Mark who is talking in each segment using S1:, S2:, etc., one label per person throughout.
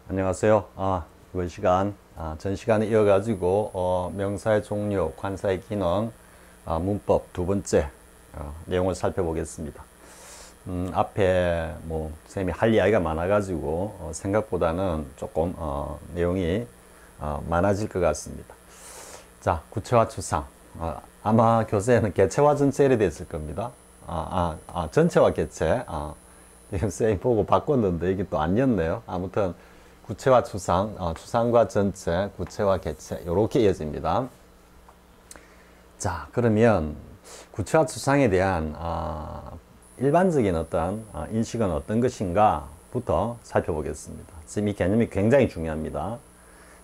S1: 안녕하세요. 이번 시간, 전 시간에 이어가지고, 명사의 종류, 관사의 기능, 문법 두 번째, 내용을 살펴보겠습니다. 앞에, 쌤이 할 이야기가 많아가지고, 생각보다는 조금, 내용이, 많아질 것 같습니다. 자, 구체화 추상. 아마 교재에는 개체와 전체에 대해 있을 겁니다. 전체와 개체. 지금 쌤이 보고 바꿨는데, 이게 또 아니었네요. 아무튼, 구체화 추상, 추상과 전체, 구체화 개체 이렇게 이어집니다. 자, 그러면 구체화 추상에 대한 일반적인 어떤 인식은 어떤 것인가부터 살펴보겠습니다. 지금 이 개념이 굉장히 중요합니다.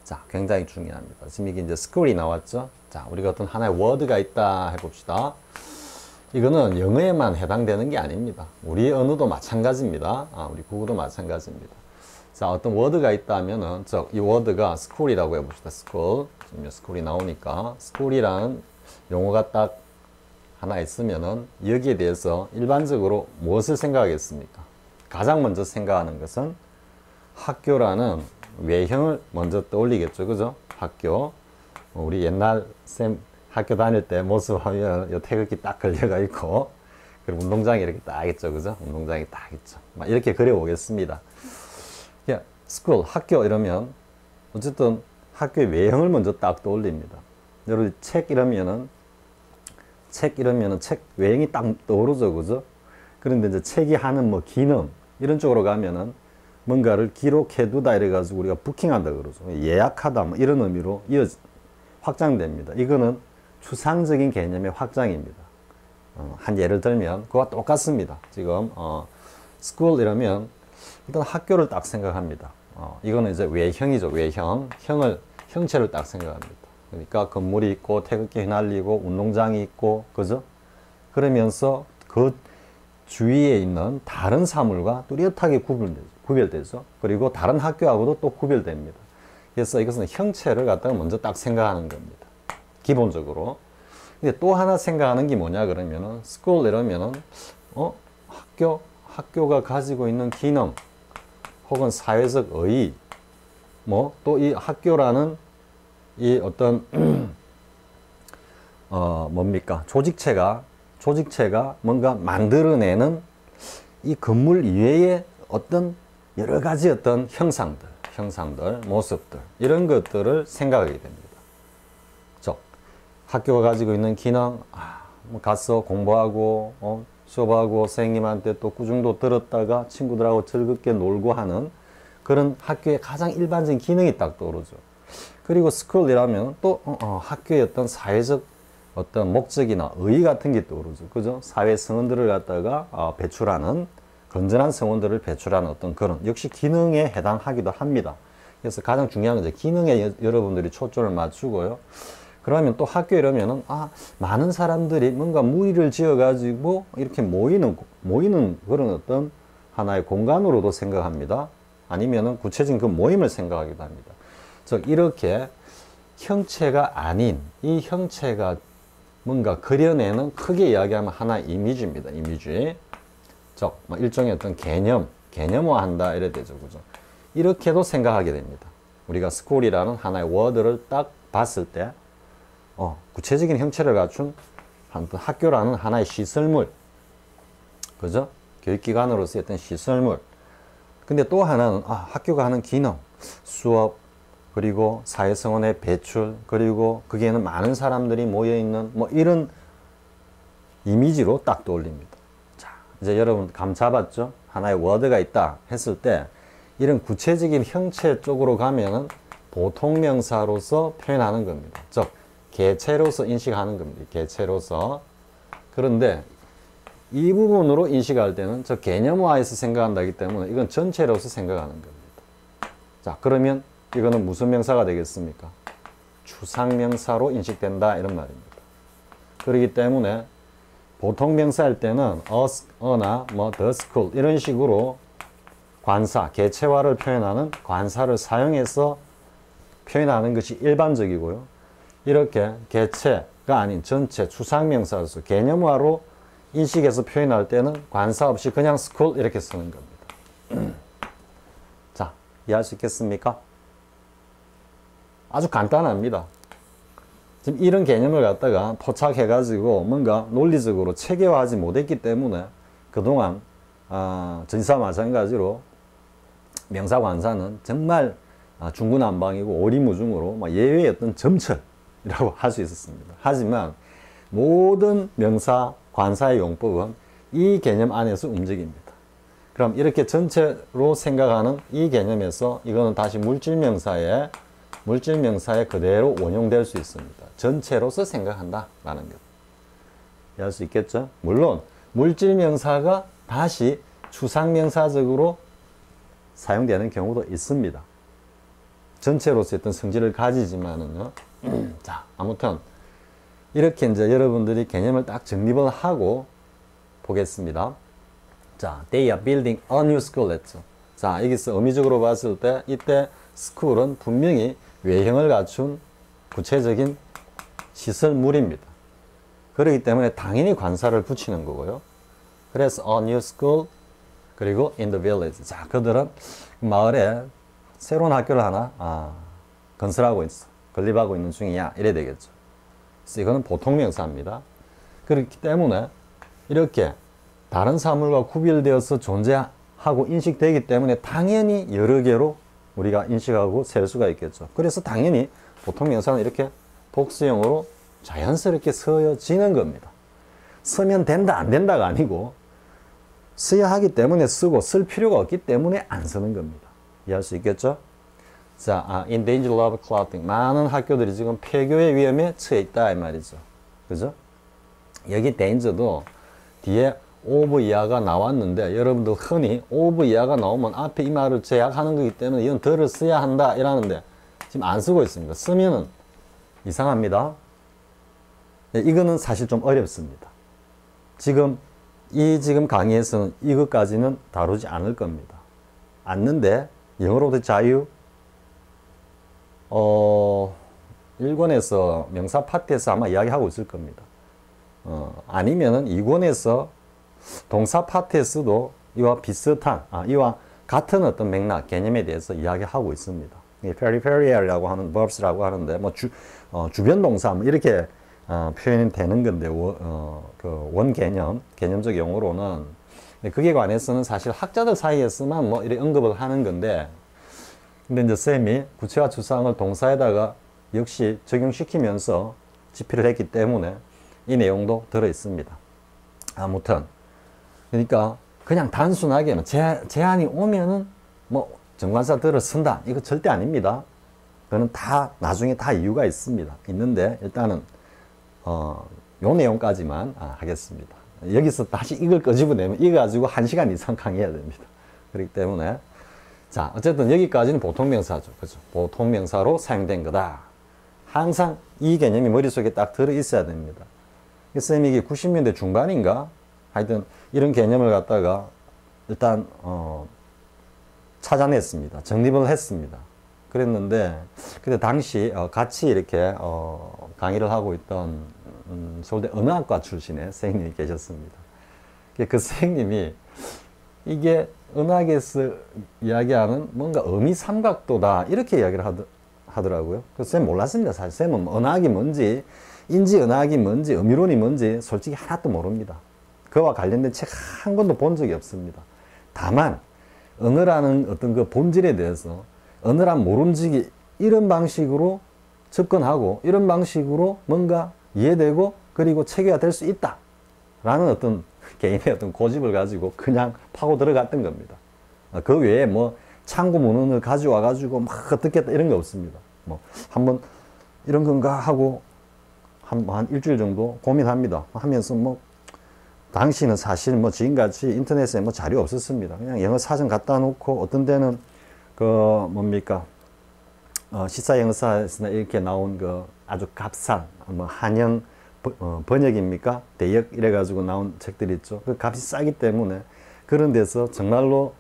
S1: 자, 굉장히 중요합니다. 지금 이게 이제 스쿨이 나왔죠. 자, 우리가 어떤 하나의 워드가 있다 해봅시다. 이거는 영어에만 해당되는 게 아닙니다. 우리 언어도 마찬가지입니다. 우리 국어도 마찬가지입니다. 자, 어떤 워드가 있다면은, 이 워드가 school이라고 해봅시다. school. 지금 school이 나오니까, school이라는 용어가 딱 하나 있으면은, 여기에 대해서 일반적으로 무엇을 생각하겠습니까? 가장 먼저 생각하는 것은 학교라는 외형을 먼저 떠올리겠죠. 그죠? 학교. 우리 옛날 쌤 학교 다닐 때 모습 하면 요 태극기 딱 걸려가 있고, 그리고 운동장이 이렇게 딱 있죠. 그죠? 운동장이 딱 있죠. 막 이렇게 그려보겠습니다. 스쿨, 학교 이러면 어쨌든 학교의 외형을 먼저 딱 떠올립니다. 여러분 책 이러면은 책 외형이 딱 떠오르죠. 그죠? 그런데 이제 책이 하는 뭐 기능 이런 쪽으로 가면은 뭔가를 기록해두다 이래가지고 우리가 부킹한다 그러죠. 예약하다 뭐 이런 의미로 확장됩니다. 이거는 추상적인 개념의 확장입니다. 한 예를 들면 그와 똑같습니다. 지금 스쿨 이러면 일단 학교를 딱 생각합니다. 이거는 이제 외형이죠. 외형. 형체를 딱 생각합니다. 그러니까 건물이 있고, 태극기 휘날리고, 운동장이 있고, 그죠? 그러면서 그 주위에 있는 다른 사물과 뚜렷하게 구별되죠. 그리고 다른 학교하고도 또 구별됩니다. 그래서 이것은 형체를 갖다가 먼저 딱 생각하는 겁니다. 기본적으로. 근데 또 하나 생각하는 게 뭐냐, 그러면은, school 이러면은, 학교가 가지고 있는 기능, 혹은 사회적 의의, 또 이 학교라는 이 어떤, 조직체가 뭔가 만들어내는 이 건물 이외의 어떤 여러 가지 어떤 형상들, 모습들, 이런 것들을 생각하게 됩니다. 학교가 가지고 있는 기능, 가서 공부하고, 수업하고 선생님한테 또 꾸중도 들었다가 친구들하고 즐겁게 놀고 하는 그런 학교의 가장 일반적인 기능이 딱 떠오르죠. 그리고 스쿨이라면 또 학교의 어떤 사회적 어떤 목적이나 의의 같은 게 떠오르죠. 그죠? 사회 성원들을 갖다가 배출하는 건전한 성원들을 배출하는 어떤 그런 역시 기능에 해당하기도 합니다. 그래서 가장 중요한 건 이제 기능에 여러분들이 초점을 맞추고요. 그러면 또 학교 이러면은 많은 사람들이 뭔가 무리를 지어 가지고 이렇게 모이는 그런 어떤 하나의 공간으로도 생각합니다. 아니면은 구체적인 그 모임을 생각하기도 합니다. 즉 이렇게 형체가 아닌 이 형체가 뭔가 그려내는 크게 이야기하면 하나의 이미지입니다. 이미지. 즉 일종의 어떤 개념화한다 이래 되죠. 그죠? 이렇게도 생각하게 됩니다. 우리가 스쿨이라는 하나의 워드를 딱 봤을 때 구체적인 형체를 갖춘 학교라는 하나의 시설물, 그죠? 교육기관으로서의 어떤 시설물. 근데 또 하나는 학교가 하는 기능, 수업, 그리고 사회성원의 배출, 그리고 거기에는 많은 사람들이 모여있는 이런 이미지로 딱 떠올립니다. 자, 이제 여러분 감 잡았죠? 하나의 워드가 있다 했을 때 이런 구체적인 형체 쪽으로 가면은 보통명사로서 표현하는 겁니다. 즉 개체로서 인식하는 겁니다. 개체로서. 그런데 이 부분으로 인식할 때는 저 개념화해서 생각한다기 때문에 이건 전체로서 생각하는 겁니다. 자, 그러면 이거는 무슨 명사가 되겠습니까? 추상명사로 인식된다 이런 말입니다. 그렇기 때문에 보통 명사일 때는 어나 the school 이런 식으로 관사, 개체화를 표현하는 관사를 사용해서 표현하는 것이 일반적이고요. 이렇게 개체가 아닌 전체 추상명사로서 개념화로 인식해서 표현할 때는 관사 없이 그냥 school 이렇게 쓰는 겁니다. 자, 이해할 수 있겠습니까? 아주 간단합니다. 지금 이런 개념을 갖다가 포착해가지고 뭔가 논리적으로 체계화하지 못했기 때문에 그동안 전시와 마찬가지로 명사관사는 정말 중구난방이고 오리무중으로 예외의 어떤 점철이라고 할 수 있었습니다. 하지만 모든 명사, 관사의 용법은 이 개념 안에서 움직입니다. 그럼 이렇게 전체로 생각하는 이 개념에서 이거는 다시 물질명사에 그대로 원용될 수 있습니다. 전체로서 생각한다 라는 것. 이해할 수 있겠죠? 물론 물질명사가 다시 추상명사적으로 사용되는 경우도 있습니다. 전체로서 어떤 성질을 가지지만은요. 자, 아무튼 이렇게 이제 여러분들이 개념을 딱 정립을 하고 보겠습니다. 자, they are building a new school 했죠. 자, 여기서 의미적으로 봤을 때 이때 school은 분명히 외형을 갖춘 구체적인 시설물입니다. 그렇기 때문에 당연히 관사를 붙이는 거고요. 그래서 a new school 그리고 in the village. 자, 그들은 마을에 새로운 학교를 하나 건설하고 있어. 건립하고 있는 중이야. 이래 되겠죠. 그래서 이거는 보통 명사입니다. 그렇기 때문에 이렇게 다른 사물과 구별되어서 존재하고 인식되기 때문에 당연히 여러 개로 우리가 인식하고 셀 수가 있겠죠. 그래서 당연히 보통 명사는 이렇게 복수형으로 자연스럽게 쓰여지는 겁니다. 쓰면 된다 안 된다가 아니고 써야 하기 때문에 쓰고 쓸 필요가 없기 때문에 안 쓰는 겁니다. 이해할 수 있겠죠? 자, in danger of clouding. 많은 학교들이 지금 폐교의 위험에 처해 있다 이 말이죠. 그죠? 여기 danger도 뒤에 of 이하가 나왔는데 여러분들 흔히 of 이하가 나오면 앞에 이 말을 제약하는 거기 때문에 이건 더를 써야 한다 이라는데 지금 안 쓰고 있습니다. 쓰면은 이상합니다. 네, 이거는 사실 좀 어렵습니다. 지금 강의에서는 이것까지는 다루지 않을 겁니다. 않는데 영어로도 자유 일권에서 명사 파트에서 아마 이야기하고 있을 겁니다. 아니면은 2권에서 동사 파트에서도 이와 비슷한 이와 같은 어떤 맥락 개념에 대해서 이야기하고 있습니다. peripheral이라고 하는 verbs라고 하는데 뭐 주변 동사 뭐 이렇게 표현이 되는 건데 그 원 개념적 용어로는 그에 관해서는 사실 학자들 사이에서만 뭐 이렇게 언급을 하는 건데 근데 이제 쌤이 구체화 추상을 동사에다가 역시 적용시키면서 집필을 했기 때문에 이 내용도 들어 있습니다. 아무튼 그러니까 그냥 단순하게 제한이 오면은 뭐 정관사들을 쓴다 이거 절대 아닙니다. 그거는 다 나중에 다 이유가 있습니다. 있는데 일단은 요 내용까지만 하겠습니다. 여기서 다시 이걸 끄집어내면 이거 가지고 1시간 이상 강의해야 됩니다. 그렇기 때문에 자 어쨌든 여기까지는 보통명사죠. 그죠? 보통명사로 사용된 거다. 항상 이 개념이 머릿속에 딱 들어 있어야 됩니다. 쌤이 이게 90년대 중반인가? 하여튼 이런 개념을 갖다가 일단 찾아냈습니다. 정립을 했습니다. 그랬는데 그때 당시 같이 이렇게 강의를 하고 있던 서울대 언어학과 출신의 선생님이 계셨습니다. 그 선생님이 이게 언어학에서 이야기하는 뭔가 의미삼각도다 이렇게 이야기를 하더라고요. 그래서 쌤 몰랐습니다. 사실 쌤은 언어학이 뭔지 인지 언어학이 뭔지 의미론이 뭔지 솔직히 하나도 모릅니다. 그와 관련된 책 한 권도 본 적이 없습니다. 다만 언어라는 어떤 그 본질에 대해서 언어란 모름지기 이런 방식으로 접근하고 이런 방식으로 뭔가 이해되고 그리고 체계화될 수 있다 라는 어떤 개인의 어떤 고집을 가지고 그냥 파고 들어갔던 겁니다. 그 외에 뭐 참고 문헌을 가져와 가지고 막 어떻게 했다 이런 거 없습니다. 뭐 한번 이런 건가 하고 한 일주일 정도 고민합니다. 하면서 뭐 당시는 사실 뭐 지금같이 인터넷에 뭐 자료 없었습니다. 그냥 영어 사전 갖다 놓고 어떤 데는 그 뭡니까 시사영어사에서 이렇게 나온 그 아주 값싼 뭐 한영 번역입니까 대역 이래 가지고 나온 책들이 있죠. 그 값이 싸기 때문에 그런 데서 정말로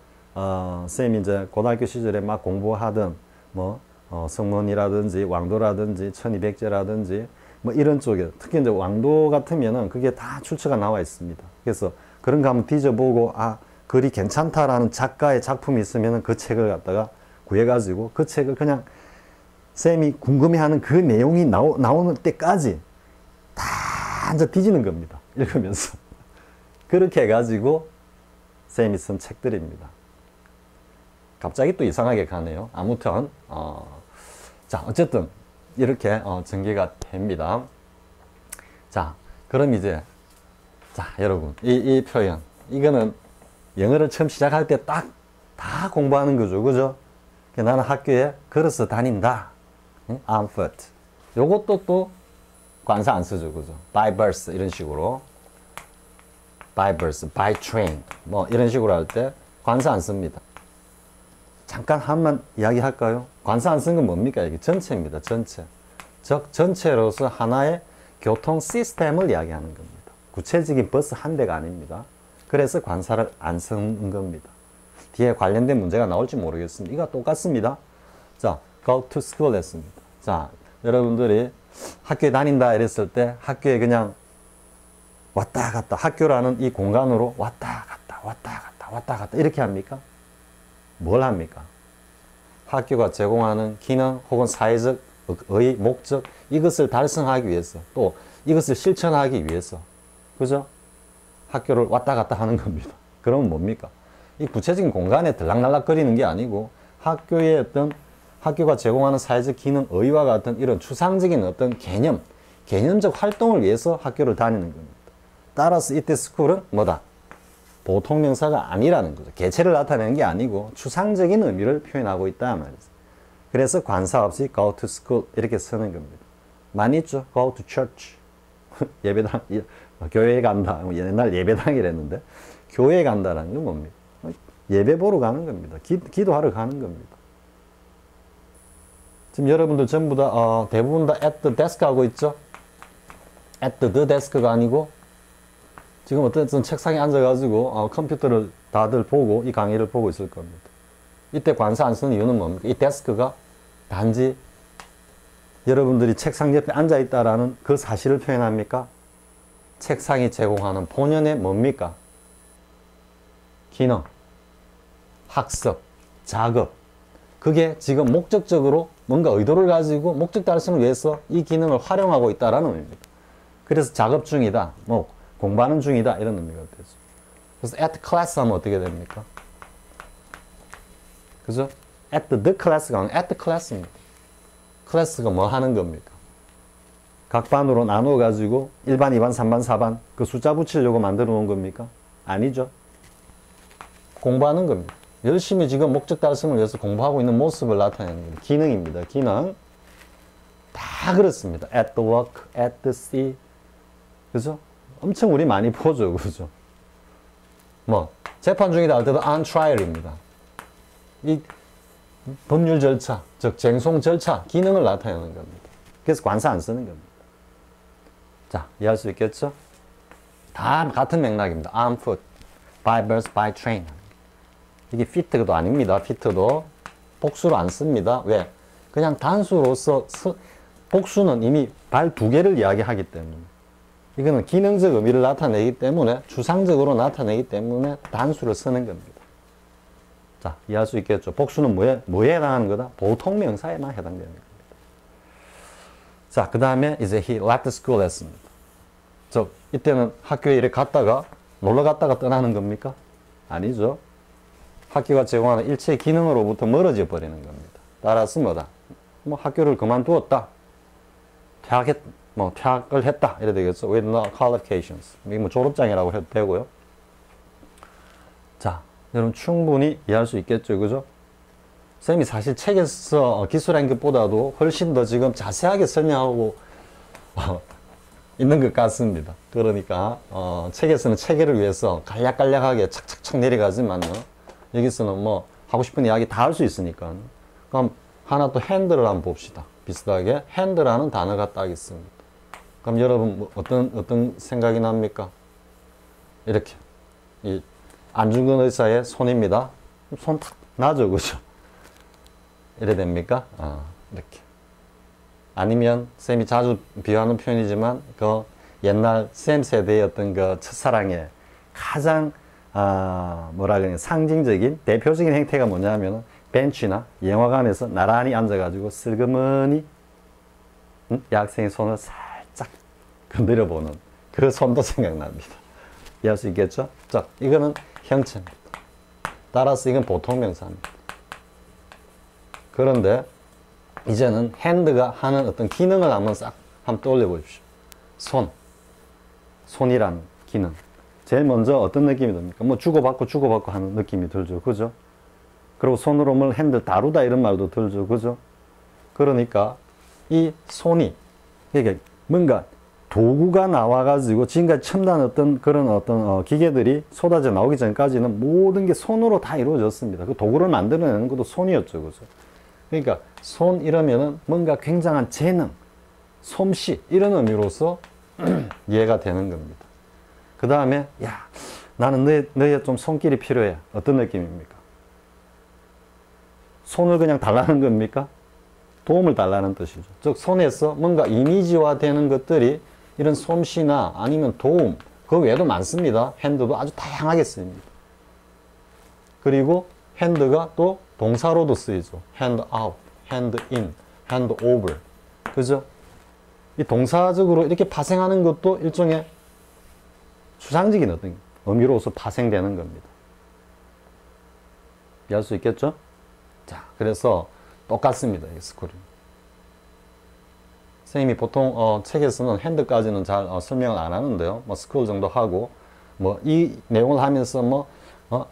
S1: 쌤이 이제 고등학교 시절에 막 공부하던 뭐 성문이라든지 왕도라든지 천이백제라든지 뭐 이런 쪽에 특히 이제 왕도 같으면은 그게 다 출처가 나와 있습니다. 그래서 그런 거 한번 뒤져보고 글이 괜찮다라는 작가의 작품이 있으면은 그 책을 갖다가 구해가지고 그 책을 그냥 쌤이 궁금해하는 그 내용이 나오는 때까지 다 앉아 뒤지는 겁니다. 읽으면서. 그렇게 해가지고 쌤이 쓴 책들입니다. 갑자기 또 이상하게 가네요. 아무튼 자 어쨌든 이렇게 전개가 됩니다. 자 그럼 이제 자 여러분 이 표현 이거는 영어를 처음 시작할 때 딱 다 공부하는 거죠. 그죠? 나는 학교에 걸어서 다닌다. on foot. 요것도 또 관사 안 쓰죠. 그죠? by bus 이런 식으로 by bus, by train 뭐 이런 식으로 할 때 관사 안 씁니다. 잠깐 한번 이야기할까요? 관사 안 쓴 건 뭡니까? 이게 전체입니다. 전체. 즉 전체로서 하나의 교통 시스템을 이야기하는 겁니다. 구체적인 버스 한 대가 아닙니다. 그래서 관사를 안 쓰는 겁니다. 뒤에 관련된 문제가 나올지 모르겠습니다. 이거 똑같습니다. 자, go to school 했습니다. 자, 여러분들이 학교에 다닌다 이랬을 때 학교에 그냥 왔다 갔다 학교라는 이 공간으로 왔다 갔다 왔다 갔다 왔다 갔다 이렇게 합니까? 뭘 합니까? 학교가 제공하는 기능 혹은 사회적 의 목적 이것을 달성하기 위해서 또 이것을 실천하기 위해서 그죠? 학교를 왔다 갔다 하는 겁니다. 그러면 뭡니까? 이 구체적인 공간에 들락날락거리는 게 아니고 학교의 어떤 학교가 제공하는 사회적 기능, 의와 같은 이런 추상적인 어떤 개념적 활동을 위해서 학교를 다니는 겁니다. 따라서 이때 스쿨은 뭐다? 보통 명사가 아니라는 거죠. 개체를 나타내는 게 아니고 추상적인 의미를 표현하고 있다 말이죠. 그래서 관사 없이 go to school 이렇게 쓰는 겁니다. 많이 있죠. go to church. 예배당, 교회에 간다. 옛날 예배당이랬는데 교회에 간다라는 건 뭡니까? 예배 보러 가는 겁니다. 기도하러 가는 겁니다. 지금 여러분들 전부 다 대부분 다 at the desk 하고 있죠? at the desk가 아니고 지금 어떤 책상에 앉아가지고 컴퓨터를 다들 보고 이 강의를 보고 있을 겁니다. 이때 관사 안 쓰는 이유는 뭡니까? 이 데스크가 단지 여러분들이 책상 옆에 앉아있다라는 그 사실을 표현합니까? 책상이 제공하는 본연의 뭡니까? 기능, 학습, 작업. 그게 지금 목적적으로 뭔가 의도를 가지고 목적 달성을 위해서 이 기능을 활용하고 있다라는 의미입니다. 그래서 작업 중이다, 뭐 공부하는 중이다 이런 의미가 되죠. 그래서 at class 하면 어떻게 됩니까? 그죠? at the class가 아니라 at the class입니다. 클래스가 뭐 하는 겁니까? 각 반으로 나누어 가지고 1반, 2반, 3반, 4반 그 숫자 붙이려고 만들어 놓은 겁니까? 아니죠. 공부하는 겁니다. 열심히 지금 목적 달성을 위해서 공부하고 있는 모습을 나타내는 겁니다. 기능입니다. 기능. 다 그렇습니다. at the work, at the sea. 그죠? 엄청 우리 많이 보죠. 그죠? 뭐, 재판 중이다 할 때도 on trial입니다. 이 법률 절차, 즉, 쟁송 절차, 기능을 나타내는 겁니다. 그래서 관사 안 쓰는 겁니다. 자, 이해할 수 있겠죠? 다 같은 맥락입니다. on foot, by bus, by train. 이게 fit도 아닙니다. fit도 복수로 안 씁니다. 왜? 그냥 단수로서 복수는 이미 발 두 개를 이야기하기 때문에 이거는 기능적 의미를 나타내기 때문에 추상적으로 나타내기 때문에 단수를 쓰는 겁니다. 자, 이해할 수 있겠죠? 복수는 뭐에 해당하는 거다? 보통 명사에만 해당되는 겁니다. 자, 그 다음에 이제 he left school 했습니다. 즉, 이때는 학교에 이렇게 갔다가 놀러 갔다가 떠나는 겁니까? 아니죠. 학교가 제공하는 일체 기능으로부터 멀어져 버리는 겁니다. 따라서 뭐다? 뭐 학교를 그만두었다. 퇴학을 했다. 이래 되겠죠. with no qualifications. 이게 뭐 졸업장이라고 해도 되고요. 자, 여러분 충분히 이해할 수 있겠죠. 그죠? 선생님이 사실 책에서 기술한 것보다도 훨씬 더 지금 자세하게 설명하고 있는 것 같습니다. 그러니까 책에서는 체계를 위해서 간략간략하게 착착착 내려가지만요. 여기서는 뭐 하고 싶은 이야기 다 할 수 있으니까. 그럼 하나 또 핸들을 한번 봅시다. 비슷하게 핸들하는 단어가 딱 있습니다. 그럼 여러분 뭐 어떤 생각이 납니까? 이렇게 이 안중근 의사의 손입니다. 손 탁 놔줘, 그죠? 이래 됩니까? 이렇게. 아니면 쌤이 자주 비유하는 표현이지만 그 옛날 쌤 세대의 어떤 그 첫사랑의 가장 뭐라 그러냐 상징적인 대표적인 행태가 뭐냐면 벤치나 영화관에서 나란히 앉아가지고 슬그머니 여학생의 손을 살짝 건드려보는 그 손도 생각납니다. 이해할 수 있겠죠? 자, 이거는 형체입니다. 따라서 이건 보통명사입니다. 그런데 이제는 핸드가 하는 어떤 기능을 한번 한번 떠올려 보십시오. 손이라는 기능. 제일 먼저 어떤 느낌이 듭니까? 뭐 주고받고 하는 느낌이 들죠. 그죠? 그리고 손으로 뭘 핸들 다루다 이런 말도 들죠. 그죠? 그러니까 이 손이 이게 뭔가 도구가 나와가지고 지금까지 첨단 그런 기계들이 쏟아져 나오기 전까지는 모든 게 손으로 다 이루어졌습니다. 그 도구를 만들어내는 것도 손이었죠. 그죠? 그러니까 손 이러면은 뭔가 굉장한 재능, 솜씨 이런 의미로서 이해가 되는 겁니다. 그 다음에 야 나는 너의 좀 손길이 필요해. 어떤 느낌입니까? 손을 그냥 달라는 겁니까? 도움을 달라는 뜻이죠. 즉 손에서 뭔가 이미지화 되는 것들이 이런 솜씨나 아니면 도움 그 외에도 많습니다. 핸드도 아주 다양하게 쓰입니다. 그리고 핸드가 또 동사로도 쓰이죠. hand out, hand in, hand over. 그죠? 이 동사적으로 이렇게 파생하는 것도 일종의 추상적인 어떤 의미로서 파생되는 겁니다. 이해할 수 있겠죠? 자, 그래서 똑같습니다. 이 스쿨은. 선생님이 보통 책에서는 핸드까지는 잘 설명을 안 하는데요. 뭐 스쿨 정도 하고 뭐 이 내용을 하면서 뭐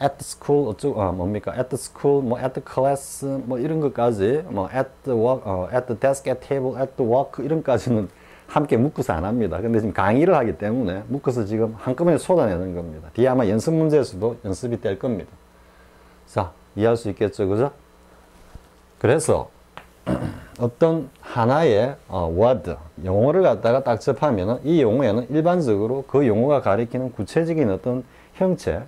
S1: at the school 뭡니까? at the school, 뭐 at the class 뭐 이런 것까지 뭐 at the work, at the desk, at table, at the work 이런 까지는 함께 묶어서 안 합니다. 근데 지금 강의를 하기 때문에 묶어서 지금 한꺼번에 쏟아내는 겁니다. 뒤에 아마 연습 문제에서도 연습이 될 겁니다. 자, 이해할 수 있겠죠? 그죠? 그래서 어떤 하나의 word, 용어를 갖다가 딱 접하면은 이 용어에는 일반적으로 그 용어가 가리키는 구체적인 어떤 형체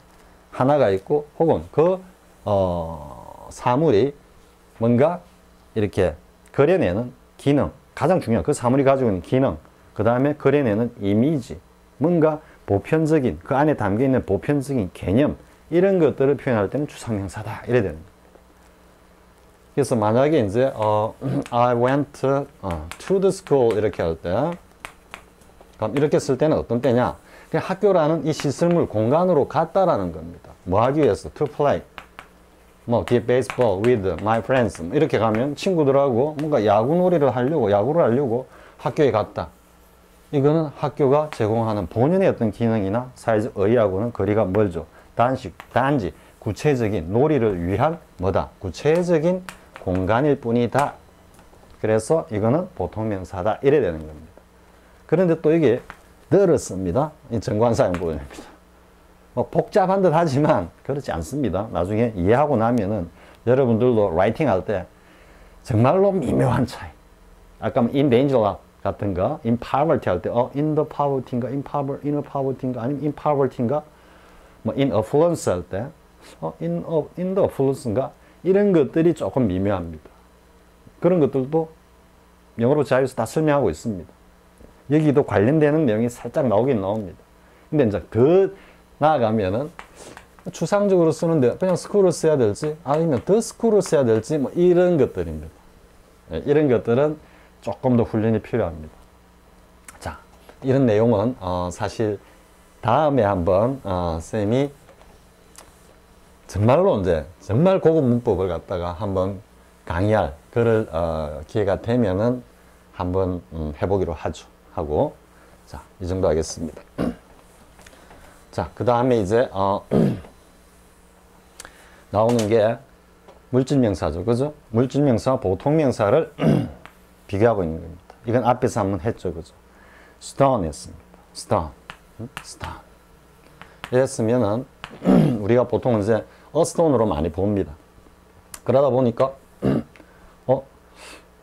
S1: 하나가 있고 혹은 그 사물이 뭔가 이렇게 그려내는 기능, 가장 중요한 그 사물이 가지고 있는 기능, 그 다음에 그려내는 이미지, 뭔가 보편적인 그 안에 담겨 있는 보편적인 개념 이런 것들을 표현할 때는 추상명사다 이래 되는 거예요. 그래서 만약에 이제 I went to the school 이렇게 할 때 그럼 이렇게 쓸 때는 어떤 때냐? 그냥 학교라는 이 시설물 공간으로 갔다라는 겁니다. 뭐 하기 위해서? To play. 뭐 play baseball with my friends. 이렇게 가면 친구들하고 뭔가 야구를 하려고 학교에 갔다. 이거는 학교가 제공하는 본연의 어떤 기능이나 사회적 의의하고는 거리가 멀죠. 단지 구체적인 놀이를 위한 뭐다? 구체적인 공간일 뿐이다. 그래서 이거는 보통명사다. 이래 되는 겁니다. 그런데 또 이게 the를 씁니다. 이 정관사용 부분입니다. 뭐 복잡한 듯 하지만 그렇지 않습니다. 나중에 이해하고 나면은 여러분들도 라이팅 할 때 정말로 미묘한 차이. 아까 in danger 같은 거, in poverty 할 때 in the poverty인가, in the poverty인가, 아니면 in poverty인가, 뭐 in affluence 할 때 in the affluence인가 이런 것들이 조금 미묘합니다. 그런 것들도 영어로 자유에서 다 설명하고 있습니다. 여기도 관련되는 내용이 살짝 나오긴 나옵니다. 근데 이제 더 나아가면은 추상적으로 쓰는데 그냥 school을 써야 될지 아니면 the school을 써야 될지 뭐 이런 것들입니다. 이런 것들은 조금 더 훈련이 필요합니다. 자, 이런 내용은 사실 다음에 한번 쌤이 정말로 이제 정말 고급 문법을 갖다가 한번 강의할 그럴 기회가 되면은 한번 해보기로 하고 자, 이 정도 하겠습니다. 자, 그 다음에 이제 나오는 게 물질명사죠. 그죠? 물질명사와 보통명사를 비교하고 있는 겁니다. 이건 앞에서 한번 했죠. 그죠? stone 했습니다. stone. 이랬으면은 우리가 보통 이제 a stone으로 많이 봅니다. 그러다 보니까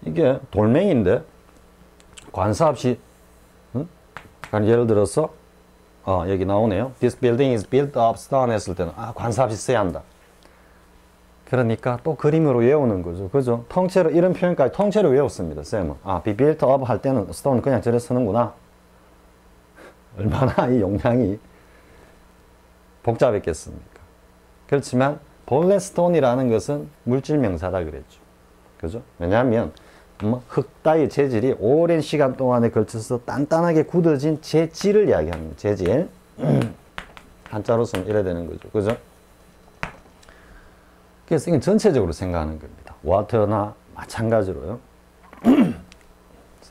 S1: 이게 돌멩이인데 관사 없이 예를 들어서 여기 나오네요. This building is built of stone 했을 때는 관사 없이 써야 한다. 그러니까 또 그림으로 외우는 거죠. 그죠? 통째로 이런 표현까지 통째로 외웠습니다. 쌤은. be built of 할 때는 stone 그냥 저래 쓰는구나. 얼마나 이 용량이 복잡했겠습니까? 그렇지만 본래 스톤이라는 것은 물질 명사다 그랬죠. 그죠? 왜냐하면 흙 따위 재질이 오랜 시간 동안에 걸쳐서 단단하게 굳어진 재질을 이야기합니다. 재질. 한자로 쓰면 이래 되는 거죠. 그죠? 그래서 이건 전체적으로 생각하는 겁니다. 워터나 마찬가지로요.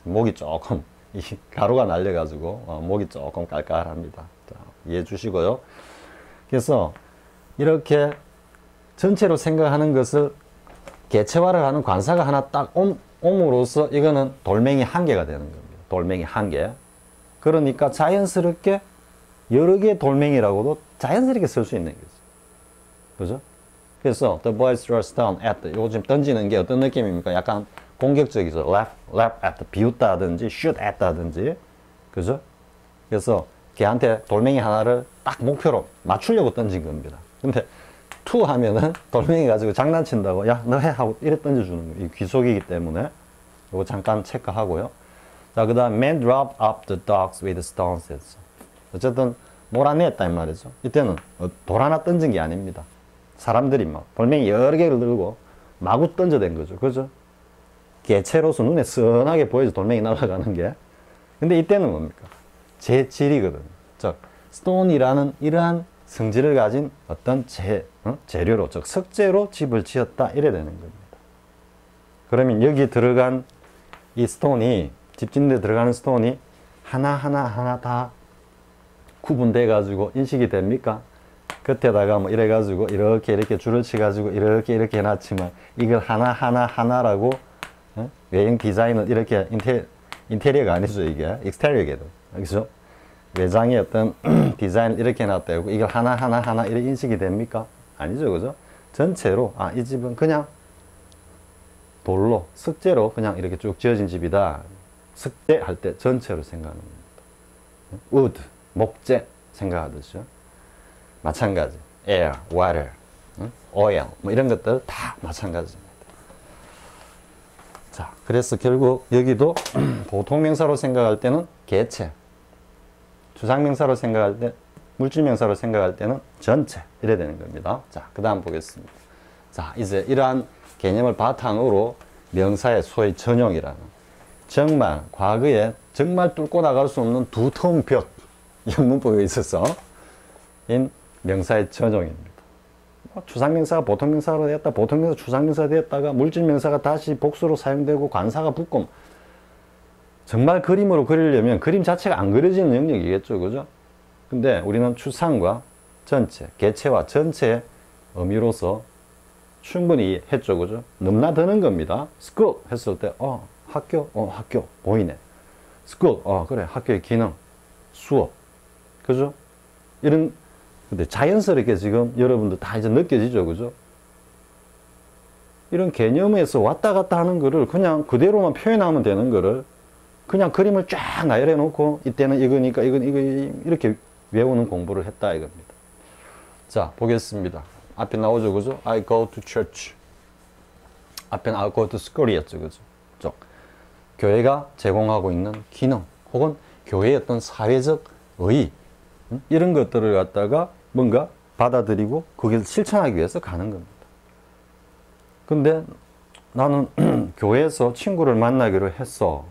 S1: 목이 조금 이 가루가 날려가지고 목이 조금 깔깔합니다. 자, 이해해 주시고요. 그래서 이렇게 전체로 생각하는 것을 개체화를 하는 관사가 하나 딱 옴으로써 이거는 돌멩이 한 개가 되는 겁니다. 돌멩이 한 개. 그러니까 자연스럽게 여러 개의 돌멩이라고도 자연스럽게 쓸 수 있는 거죠. 그죠? 그래서 the boys threw a stone at the, 요거 지금 던지는 게 어떤 느낌입니까? 약간 공격적이죠. left at, 비웃다든지 shoot at다든지. 그죠? 그래서 걔한테 돌멩이 하나를 딱 목표로 맞추려고 던진 겁니다. 근데 투 하면은 돌멩이 가지고 장난친다고 야 너 해 하고 이래 던져주는 거예요. 이 귀속이기 때문에 이거 잠깐 체크하고요. 자, 그 다음 man dropped up the dogs with stones. 어쨌든 몰아냈다 이 말이죠. 이때는 돌 하나 던진 게 아닙니다. 사람들이 막 돌멩이 여러 개를 들고 마구 던져댄 거죠. 그죠? 개체로서 눈에 선하게 보이죠. 돌멩이 날아가는 게. 근데 이때는 뭡니까? 재질이거든요. 즉 스톤이라는 이러한 성질을 가진 어떤 재료로, 즉 석재로 집을 지었다 이래 되는 겁니다. 그러면 여기 들어간 이 스톤이, 집 짓는 데 들어가는 스톤이 하나하나 다 구분돼 가지고 인식이 됩니까? 겉에다가 뭐 이래 가지고 이렇게 줄을 치 가지고 이렇게 해놨지만 이걸 하나라고 외형 디자인은 이렇게 인테리어가 아니죠. 이게 익스테리어게도, 그렇죠? 외장의 어떤 디자인을 이렇게 해놨다고 이걸 하나 이렇게 인식이 됩니까? 아니죠. 그죠? 전체로 이 집은 그냥 돌로, 석재로 그냥 이렇게 쭉 지어진 집이다. 석재 할 때 전체로 생각하는 겁니다. wood, 목재 생각하듯이요. 마찬가지. air, water, oil 뭐 이런 것들 다 마찬가지입니다. 자, 그래서 결국 여기도 보통명사로 생각할 때는 개체, 추상명사로 생각할 때, 물질명사로 생각할 때는 전체 이래 되는 겁니다. 자, 그 다음 보겠습니다. 자, 이제 이러한 개념을 바탕으로 명사의 소위 전용이라는 정말 과거에 정말 뚫고 나갈 수 없는 두터운 벽, 영문법에 있어서 인 명사의 전용입니다. 추상명사가 보통명사로 되었다, 보통명사 추상명사 되었다가 물질명사가 다시 복수로 사용되고 관사가 붙고, 정말 그림으로 그리려면 그림 자체가 안 그려지는 영역이겠죠. 그죠? 근데 우리는 추상과 전체, 개체와 전체의 의미로서 충분히 했죠. 그죠? 넘나드는 겁니다. school 했을 때, 학교, 학교, 보이네. school, 그래, 학교의 기능, 수업. 그죠? 이런, 근데 자연스럽게 지금 여러분들 다 이제 느껴지죠. 그죠? 이런 개념에서 왔다 갔다 하는 거를 그냥 그대로만 표현하면 되는 거를 그냥 그림을 쫙 나열해 놓고 이때는 이거니까 이거 이렇게 외우는 공부를 했다 이겁니다. 자, 보겠습니다. 앞에 나오죠. 그죠? I go to church. 앞에는 I go to school이었죠. 그죠? 교회가 제공하고 있는 기능 혹은 교회의 어떤 사회적 의의 이런 것들을 갖다가 뭔가 받아들이고 그걸 실천하기 위해서 가는 겁니다. 근데 나는 교회에서 친구를 만나기로 했어.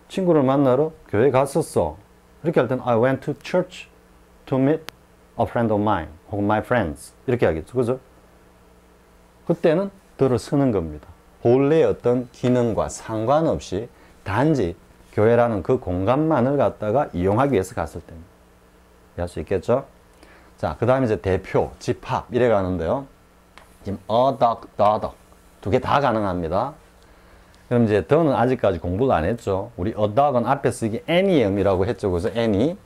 S1: 친구를 만나러 교회에 갔었어. 이렇게 할 때는 I went to church to meet a friend of mine 혹은 my friends 이렇게 하겠죠. 그죠? 그때는 들어서는 겁니다. 본래의 어떤 기능과 상관없이 단지 교회라는 그 공간만을 갖다가 이용하기 위해서 갔을 때입니다. 이해할 수 있겠죠? 자, 그 다음에 이제 대표, 집합 이래 가는데요. 지금 a dog, the dog 두 개 다 가능합니다. 그럼 이제 더는 아직까지 공부를 안 했죠. 우리 a dog은 앞에 쓰기 any의 의미라고 했죠. 그래서 any.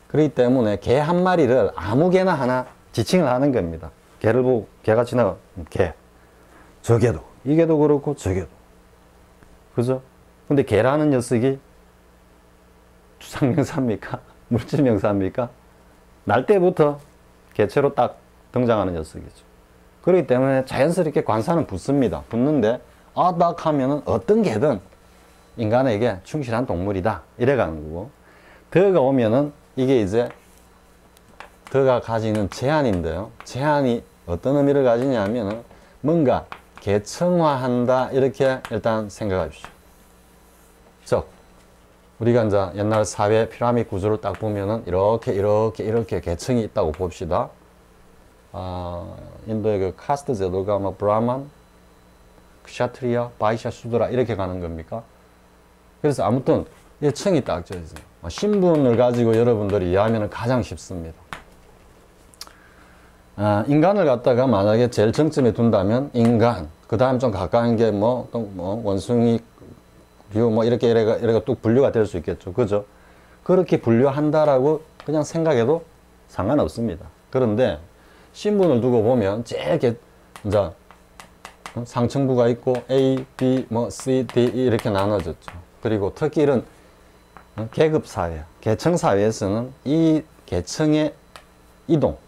S1: 그렇기 때문에 개 한 마리를 아무 개나 하나 지칭을 하는 겁니다. 개를 보고 개가 지나가 개. 저 개도. 이 개도 그렇고 저 개도. 그죠? 근데 개라는 녀석이 추상명사입니까? 물질명사입니까? 날 때부터 개체로 딱 등장하는 녀석이죠. 그렇기 때문에 자연스럽게 관사는 붙습니다. 붙는데 딱 하면은 어떤 개든 인간에게 충실한 동물이다 이래가는 거고, 더가 오면은 이게 이제 더가 가지는 제한인데요. 제한이 어떤 의미를 가지냐 하면은 뭔가 계층화한다 이렇게 일단 생각하십시오. 즉 우리가 이제 옛날 사회 피라미드 구조를 딱 보면은 이렇게 계층이 있다고 봅시다. 인도의 그 카스트 제도가 뭐 브라만, kshatriya, 바이샤, 수드라 이렇게 가는 겁니까? 그래서 아무튼 이 층이 딱 져 있어요. 신분을 가지고 여러분들이 이해하면 가장 쉽습니다. 인간을 갖다가 만약에 제일 정점에 둔다면 인간, 그 다음 좀 가까운 게 원숭이, 류 이렇게 뚝 분류가 될 수 있겠죠. 그죠? 그렇게 분류한다라고 그냥 생각해도 상관없습니다. 그런데 신분을 두고 보면 제일 이제 상층부가 있고 A, B, C, D 이렇게 나눠졌죠. 그리고 특히 이런 계급사회, 계층사회에서는 이 계층의 이동,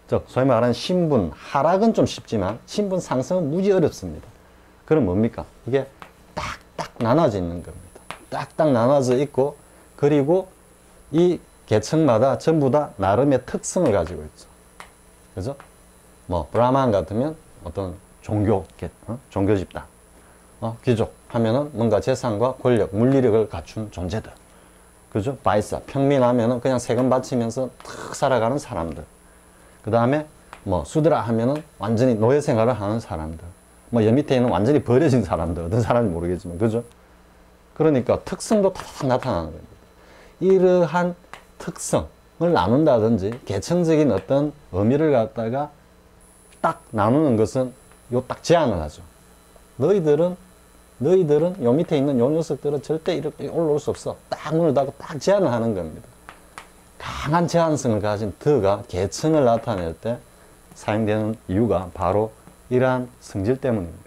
S1: 즉 소위 말하는 신분 하락은 좀 쉽지만 신분 상승은 무지 어렵습니다. 그럼 뭡니까? 이게 딱딱 나눠져 있는 겁니다. 딱딱 나눠져 있고, 그리고 이 계층마다 전부 다 나름의 특성을 가지고 있죠. 그죠? 브라만 같으면 어떤 종교 집단, 귀족 하면은 뭔가 재산과 권력, 물리력을 갖춘 존재들. 그죠? 바이사, 평민하면은 그냥 세금 바치면서 탁 살아가는 사람들. 그 다음에 수드라 하면은 완전히 노예 생활을 하는 사람들. 여 밑에 있는 완전히 버려진 사람들. 어떤 사람인지 모르겠지만, 그죠? 그러니까 특성도 탁 나타나는 겁니다. 이러한 특성을 나눈다든지 계층적인 어떤 의미를 갖다가 딱 나누는 것은 딱 제한을 하죠. 너희들은 요 밑에 있는 요 녀석들은 절대 이렇게 올라올 수 없어. 딱 문을 닫고 딱 제한을 하는 겁니다. 강한 제한성을 가진 더가 계층을 나타낼 때 사용되는 이유가 바로 이러한 성질 때문입니다.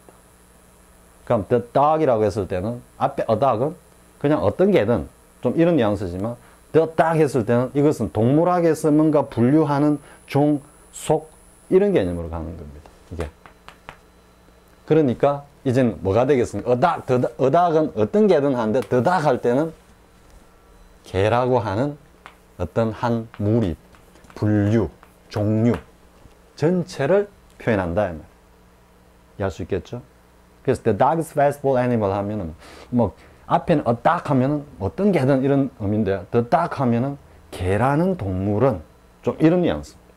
S1: 그럼 the dog이라고 했을 때는 앞에 a dog은 그냥 어떤 개든 좀 이런 뉘앙스지만 the dog 했을 때는 이것은 동물학에서 뭔가 분류하는 종, 속 이런 개념으로 가는 겁니다. 이게. 그러니까 이제는 뭐가 되겠습니까? a dog은 어떤 개든 하는데 the dog 할 때는 개라고 하는 어떤 한 무리, 분류, 종류 전체를 표현한다. 이해할 수 있겠죠? 그래서 the dog is festival animal 하면은 앞에는 a dog 하면은 어떤 개든 이런 의미인데 the dog 하면은 개라는 동물은 좀 이런 뉘앙스입니다.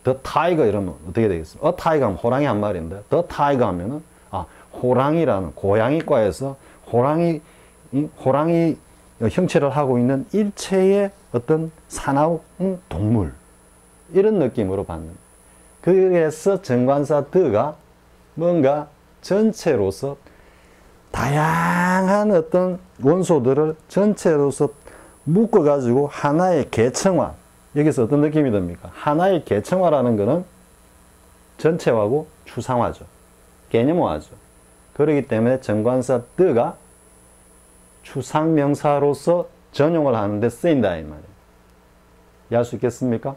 S1: the tiger 이러면 어떻게 되겠습니까? a tiger 하면 호랑이 한 마리인데 the tiger 하면은 호랑이라는 고양이과에서 호랑이 형체를 하고 있는 일체의 어떤 사나운 동물 이런 느낌으로 받는. 그래서 정관사 드가 뭔가 전체로서 다양한 어떤 원소들을 전체로서 묶어가지고 하나의 계층화. 여기서 어떤 느낌이 듭니까? 하나의 계층화라는 것은 전체화하고 추상화죠. 개념화죠. 그렇기 때문에 정관사 드가 추상명사로서 전용을 하는데 쓰인다 이 말이에요. 이해할 수 있겠습니까?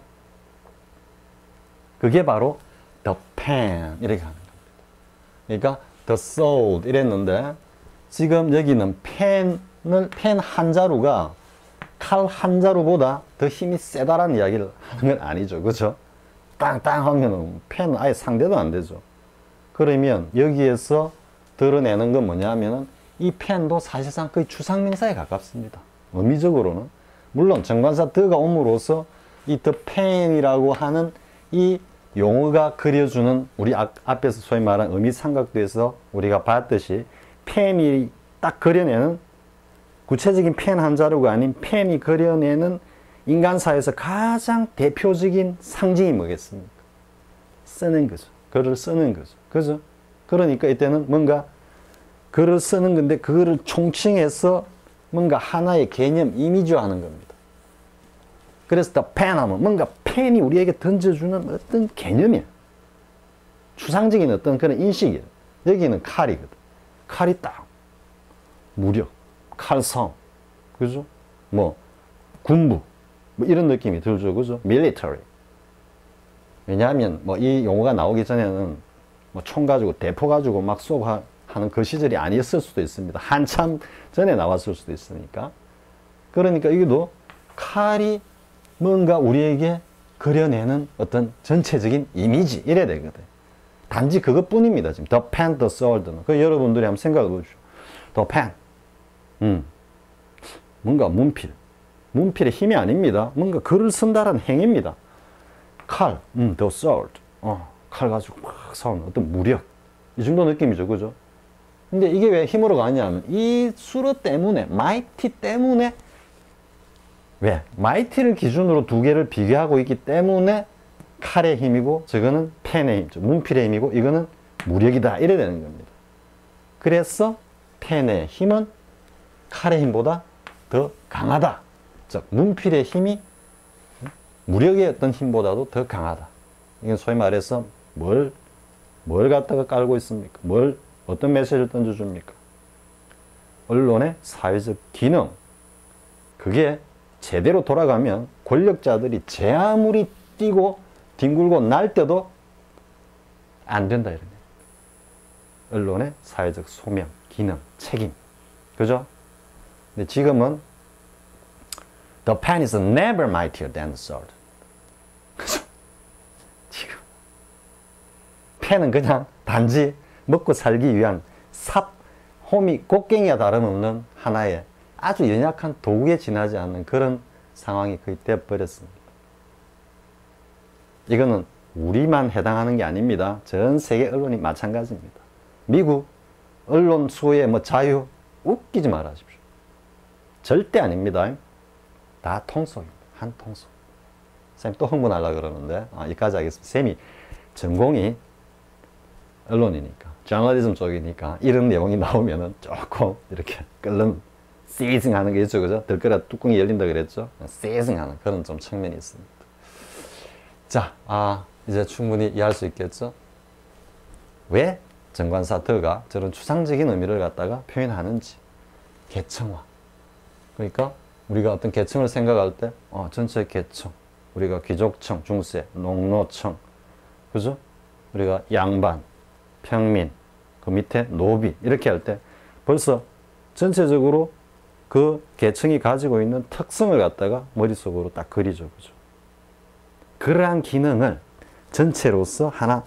S1: 그게 바로 the pen 이렇게 하는 겁니다. 그러니까 the sword 이랬는데 지금 여기는 펜 한 자루가 칼 한 자루보다 더 힘이 세다라는 이야기를 하는 건 아니죠. 그렇죠? 땅땅 하면은 펜은 아예 상대도 안 되죠. 그러면 여기에서 드러내는 건 뭐냐면은 이 펜도 사실상 거의 추상명사에 가깝습니다. 의미적으로는. 물론 정관사 더가 옴으로써 이 the pen이라고 하는 이 용어가 그려주는 우리 앞에서 소위 말한 의미 삼각도에서 우리가 봤듯이 펜이 딱 그려내는 구체적인 펜 한 자루가 아닌 펜이 그려내는 인간사에서 가장 대표적인 상징이 뭐겠습니까? 쓰는 거죠. 글을 쓰는 거죠. 그죠? 그러니까 이때는 뭔가 글을 쓰는 건데 그거를 총칭해서 뭔가 하나의 개념, 이미지화 하는 겁니다. 그래서 the pen 하면 뭔가 펜이 우리에게 던져주는 어떤 개념이야. 추상적인 어떤 그런 인식이야. 여기는 칼이거든. 칼이 딱 무력, 칼성, 그죠? 군부, 이런 느낌이 들죠. 그죠? military. 왜냐하면 이 용어가 나오기 전에는 총 가지고 대포 가지고 막 쏘고 하는 그 시절이 아니었을 수도 있습니다. 한참 전에 나왔을 수도 있으니까. 그러니까 이게도 칼이 뭔가 우리에게 그려내는 어떤 전체적인 이미지 이래야 되거든. 단지 그것뿐입니다. 지금 the pen, the sword는. 그 여러분들이 한번 생각해 보십시오. the pen, 뭔가 문필의 힘이 아닙니다. 뭔가 글을 쓴다는 행위입니다. 칼, the sword, 칼 가지고 막 싸우는 어떤 무력, 이 정도 느낌이죠, 그죠? 근데 이게 왜 힘으로 가냐면 이 수로 때문에, mighty 때문에, 왜? mighty를 기준으로 두 개를 비교하고 있기 때문에 칼의 힘이고 저거는 펜의 힘, 문필의 힘이고 이거는 무력이다 이래 되는 겁니다. 그래서 펜의 힘은 칼의 힘보다 더 강하다. 즉 문필의 힘이 무력의 어떤 힘보다도 더 강하다. 이건 소위 말해서 뭘 갖다가 깔고 있습니까? 어떤 메시지를 던져줍니까? 언론의 사회적 기능. 그게 제대로 돌아가면 권력자들이 제 아무리 뛰고 뒹굴고 날 때도 안 된다 이런 얘기. 언론의 사회적 소명, 기능, 책임. 그죠? 근데 지금은 the pen is never mightier than the sword. 그죠? 지금 펜은 그냥 단지 먹고 살기 위한 홈이 곡괭이와 다름없는 하나의 아주 연약한 도구에 지나지 않는 그런 상황이 거의 되어버렸습니다. 이거는 우리만 해당하는 게 아닙니다. 전 세계 언론이 마찬가지입니다. 미국 언론 수의 자유 웃기지 말아십시오. 절대 아닙니다. 다 통속입니다. 한 통속. 쌤이 또 흥분하려고 그러는데 여기까지 하겠습니다. 쌤이 전공이 언론이니까 저널리즘 쪽이니까 이런 내용이 나오면은 조금 이렇게 끓는 세이징 하는 게 있죠, 그죠? 들끓여 뚜껑이 열린다 그랬죠? 세이징 하는 그런 좀 측면이 있습니다. 자, 이제 충분히 이해할 수 있겠죠? 왜 정관사 더가 저런 추상적인 의미를 갖다가 표현하는지. 계층화. 그러니까 우리가 어떤 계층을 생각할 때, 전체 계층. 우리가 귀족층, 중세, 농노층. 그죠? 우리가 양반, 평민, 그 밑에 노비. 이렇게 할 때 벌써 전체적으로 그 계층이 가지고 있는 특성을 갖다가 머릿속으로 딱 그리죠. 그죠? 그러한 기능을 전체로서 하나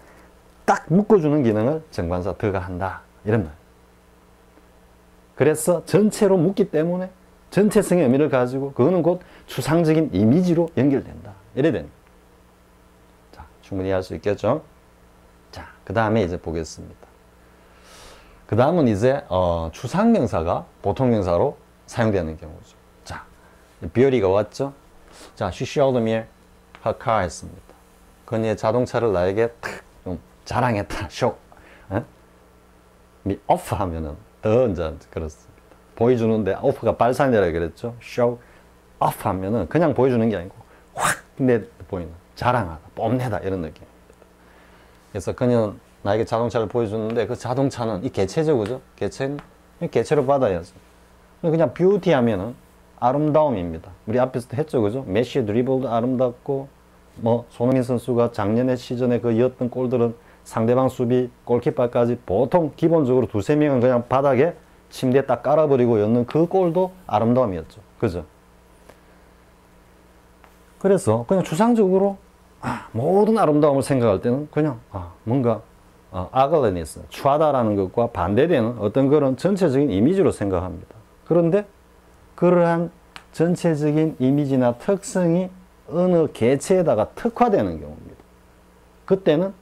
S1: 딱 묶어주는 기능을 정관사 더가 한다. 이런 말. 그래서 전체로 묶기 때문에 전체성의 의미를 가지고 그거는 곧 추상적인 이미지로 연결된다. 이래 됩니다. 자, 충분히 할 수 있겠죠? 자, 그 다음에 이제 보겠습니다. 그 다음은 이제 추상명사가 보통명사로 사용되는 경우죠. 자, 비어리가 왔죠? 자, she showed me her car 했습니다. 그녀의 자동차를 나에게 좀 자랑했다. show. off 하면은 더 이제 그렇습니다. 보여주는데 off가 발산이라고 그랬죠. show off 하면은 그냥 보여주는 게 아니고 확 내 보이는 자랑하다, 뽐내다 이런 느낌입니다. 그래서 그녀는 나에게 자동차를 보여주는데 그 자동차는 이 개체죠, 그죠? 개체로 받아야죠. 그냥 뷰티 하면은 아름다움입니다. 우리 앞에서도 했죠, 그죠? 메시의 드리블도 아름답고, 손흥민 선수가 작년에 시즌에 그 이었던 골들은 상대방 수비, 골키퍼까지 보통 기본적으로 두세 명은 그냥 바닥에 침대에 딱 깔아버리고 였는 그 골도 아름다움이었죠. 그죠? 그래서 그냥 추상적으로 모든 아름다움을 생각할 때는 그냥 뭔가 ugliness, 추하다라는 것과 반대되는 어떤 그런 전체적인 이미지로 생각합니다. 그런데 그러한 전체적인 이미지나 특성이 어느 개체에다가 특화되는 경우입니다. 그때는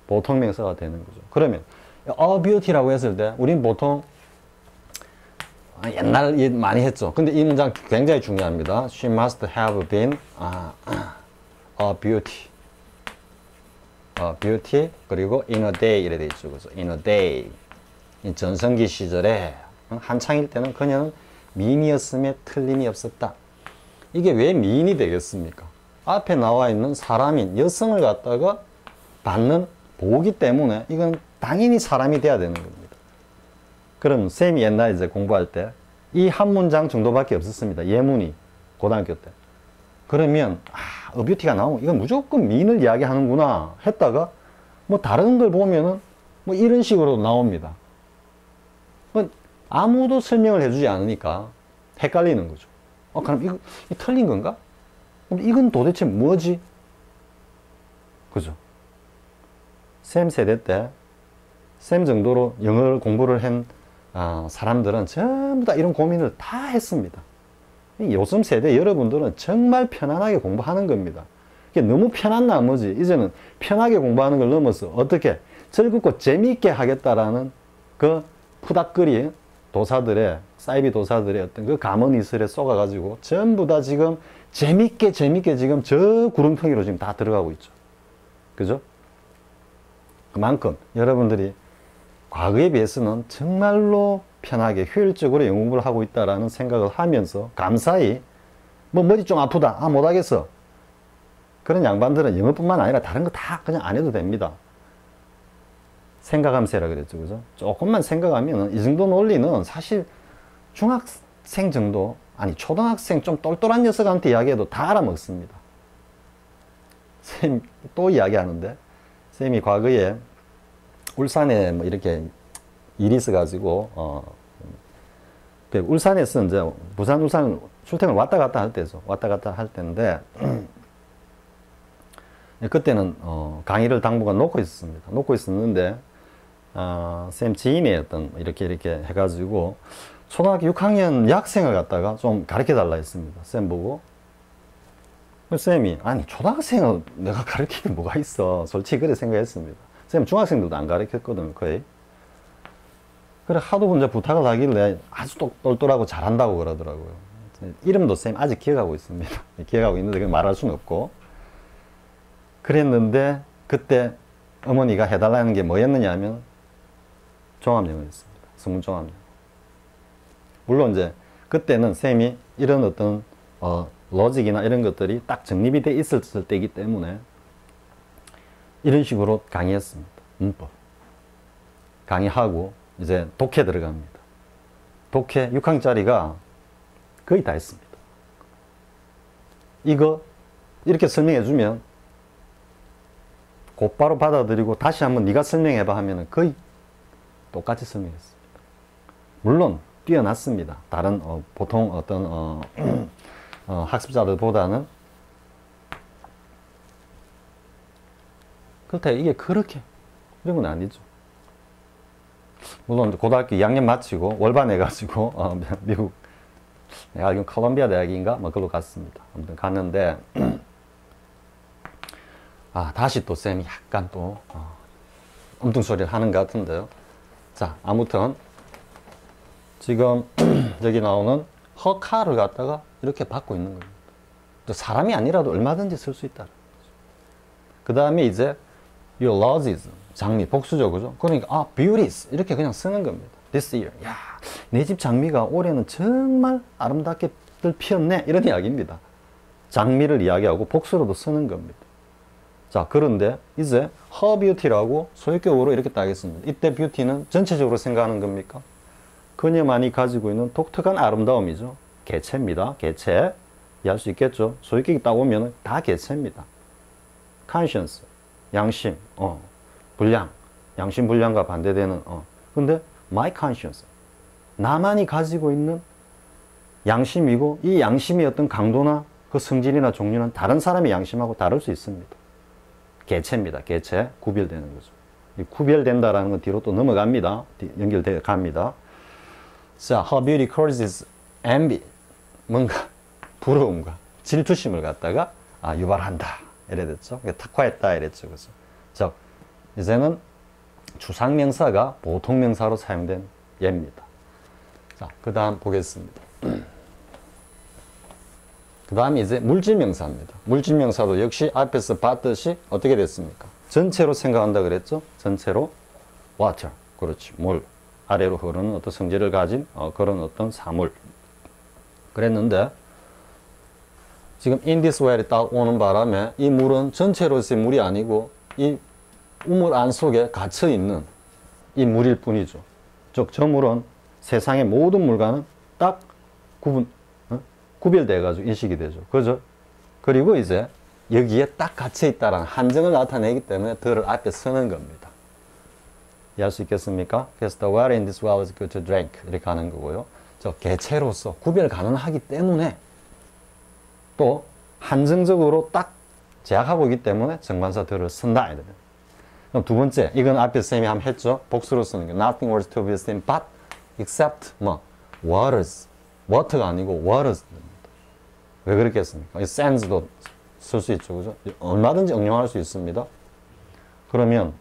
S1: 보통명사가 되는 거죠. 그러면 beauty라고 했을 때 우린 보통 옛날 많이 했죠. 근데 이 문장 굉장히 중요합니다. She must have been a beauty. beauty 그리고 in a day 이래 돼 있죠. 그래서 in a day. 이 전성기 시절에 한창일 때는 그녀는 미인이었음에 틀림이 없었다. 이게 왜 미인이 되겠습니까? 앞에 나와 있는 사람인 여성을 갖다가 받는 보기 때문에 이건 당연히 사람이 돼야 되는 겁니다. 그럼 쌤이 옛날에 이제 공부할 때 이 한 문장 정도밖에 없었습니다. 예문이 고등학교 때. 그러면 어뷰티가 나오면 이건 무조건 미인을 이야기하는구나 했다가 다른 걸 보면은 이런 식으로 나옵니다. 아무도 설명을 해주지 않으니까 헷갈리는 거죠. 그럼 이거 틀린 건가? 그럼 이건 도대체 뭐지? 그죠? 쌤 세대 때, 쌤 정도로 영어를 공부를 한 사람들은 전부 다 이런 고민을 다 했습니다. 요즘 세대 여러분들은 정말 편안하게 공부하는 겁니다. 너무 편한 나머지 이제는 편하게 공부하는 걸 넘어서 어떻게 즐겁고 재미있게 하겠다라는 그 푸닥거리 도사들의 사이비 도사들의 어떤 그 감언이슬에 쏘가가지고 전부 다 지금 재밌게 지금 저 구름텅이로 지금 다 들어가고 있죠. 그죠? 그만큼 여러분들이 과거에 비해서는 정말로 편하게 효율적으로 영어 공부를 하고 있다라는 생각을 하면서 감사히 뭐 머리 좀 아프다, 못하겠어, 그런 양반들은 영어뿐만 아니라 다른 거 다 그냥 안 해도 됩니다. 생각하면서 해라 그랬죠. 그죠? 조금만 생각하면 이 정도 논리는 사실 중학생 정도, 아니 초등학생 좀 똘똘한 녀석한테 이야기해도 다 알아먹습니다. 쌤 또 이야기하는데, 쌤이 과거에 울산에 뭐 이렇게 일이 있어가지고 울산에서 이제 부산 울산 출퇴근 왔다 갔다 할 때죠. 왔다 갔다 할 때인데 그때는 강의를 당분간 놓고 있었습니다. 놓고 있었는데 쌤 지인의 어떤 이렇게 해가지고 초등학교 6학년 여학생을 갖다가 좀 가르쳐 달라 했습니다. 쌤 보고. 쌤이 아니 초등학생을 내가 가르치기 뭐가 있어, 솔직히 그래 생각했습니다. 쌤 중학생들도 안 가르쳤거든요, 거의. 그래 하도 이제 부탁을 하길래 아주 똘똘하고 잘한다고 그러더라고요. 이름도 쌤 아직 기억하고 있습니다. 기억하고 있는데 말할 수는 없고. 그랬는데 그때 어머니가 해달라는 게 뭐였느냐 하면 종합영어였습니다. 성문종합영어. 물론 이제 그때는 쌤이 이런 어떤 로직이나 이런 것들이 딱 정립이 돼 있었을 때이기 때문에 이런 식으로 강의했습니다. 문법 강의하고 이제 독해 들어갑니다. 독해 6학짜리가 거의 다 했습니다. 이거 이렇게 설명해 주면 곧바로 받아들이고 다시 한번 네가 설명해봐 하면 거의 똑같이 설명했습니다. 물론 뛰어났습니다. 다른 보통 어떤 학습자들보다는. 그렇다고 이게 그렇게 이런 건 아니죠. 물론 고등학교 2학년 마치고 월반해가지고 미국, 내가 알기로는 콜롬비아 대학인가 뭐 그걸로 갔습니다. 아무튼 갔는데 다시 또 쌤이 약간 또 엉뚱소리를 하는 것 같은데요. 자, 아무튼 지금 여기 나오는 허카를 갖다가 이렇게 받고 있는 겁니다. 사람이 아니라도 얼마든지 쓸 수 있다. 그 다음에 이제 your roses, 장미, 복수죠, 그죠? 그러니까 beauties 이렇게 그냥 쓰는 겁니다. This year, 야, 내 집 장미가 올해는 정말 아름답게 피었네, 이런 이야기입니다. 장미를 이야기하고 복수로도 쓰는 겁니다. 자, 그런데 이제 her beauty라고 소유격으로 이렇게 따겠습니다. 이때 beauty는 전체적으로 생각하는 겁니까? 그녀만이 가지고 있는 독특한 아름다움이죠. 개체입니다. 개체. 이해할 수 있겠죠? 소유격이 딱 오면 다 개체입니다. conscience, 양심, 불량, 양심 불량과 반대되는, 근데 my conscience, 나만이 가지고 있는 양심이고, 이 양심의 어떤 강도나 그 성질이나 종류는 다른 사람의 양심하고 다를 수 있습니다. 개체입니다. 개체. 구별되는 거죠. 이 구별된다라는 건 뒤로 또 넘어갑니다. 연결돼 갑니다. 자, her beauty causes envy. 뭔가 부러움과 질투심을 갖다가 유발한다. 이래 됐죠. 특화했다. 이랬죠. 그죠. 자, 이제는 추상명사가 보통명사로 사용된 예입니다. 자, 그 다음 보겠습니다. 그 다음에 이제 물질명사입니다. 물질명사도 역시 앞에서 봤듯이 어떻게 됐습니까? 전체로 생각한다 그랬죠? 전체로 water, 그렇지, 물, 아래로 흐르는 어떤 성질을 가진 그런 어떤 사물 그랬는데, 지금 in this way에 딱 오는 바람에 이 물은 전체로서의 물이 아니고 이 우물 안 속에 갇혀 있는 이 물일 뿐이죠. 즉 저 물은 세상의 모든 물과는 딱 구별돼 가지고 인식이 되죠. 그죠? 그리고 이제 여기에 딱 갇혀 있다라는 한정을 나타내기 때문에 더를 앞에 쓰는 겁니다. 이해할 수 있겠습니까? 그래서 the water in this well is good to drink 이렇게 하는 거고요. 저 개체로서 구별 가능하기 때문에 또 한정적으로 딱 제약하고 있기 때문에 정관사 더를 쓴다. 이러면. 그럼 두 번째, 이건 앞에 쌤이 한번 했죠. 복수로 쓰는 게 nothing was to be seen but except 뭐 waters. water가 아니고 waters. 왜 그렇게 했습니까? 이 sands도 쓸 수 있죠. 그죠? 얼마든지 응용할 수 있습니다. 그러면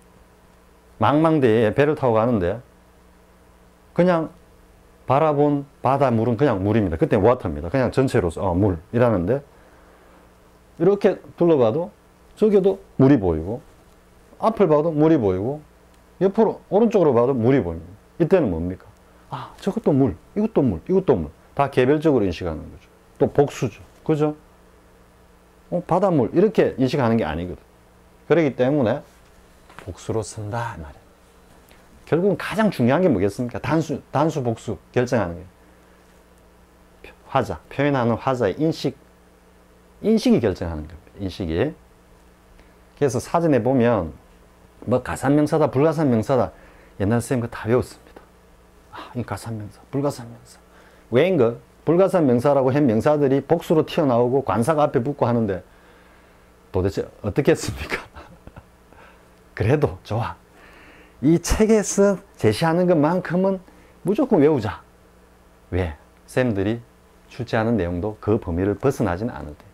S1: 망망대해에 배를 타고 가는데 그냥 바라본 바다 물은 그냥 물입니다. 그때 water입니다. 그냥 전체로서 물이라는데 이렇게 둘러봐도 저기도 물이 보이고 앞을 봐도 물이 보이고 옆으로 오른쪽으로 봐도 물이 보입니다. 이때는 뭡니까? 아, 저것도 물, 이것도 물, 이것도 물. 다 개별적으로 인식하는 거죠. 또 복수죠. 그죠? 바닷물 이렇게 인식하는 게 아니거든. 그렇기 때문에 복수로 쓴다 말이에요. 결국은 가장 중요한 게 뭐겠습니까? 단수 복수 결정하는 게 화자, 표현하는 화자의 인식이 결정하는 겁니다. 인식이. 그래서 사전에 보면 뭐 가산명사다 불가산명사다 옛날 선생님 그거 다 외웠습니다. 이 가산명사 불가산명사 왜인가? 불가산명사라고 한 명사들이 복수로 튀어나오고 관사가 앞에 붙고 하는데 도대체 어떻게 했습니까? 그래도 좋아. 이 책에서 제시하는 것만큼은 무조건 외우자. 왜? 쌤들이 출제하는 내용도 그 범위를 벗어나지는 않을 때.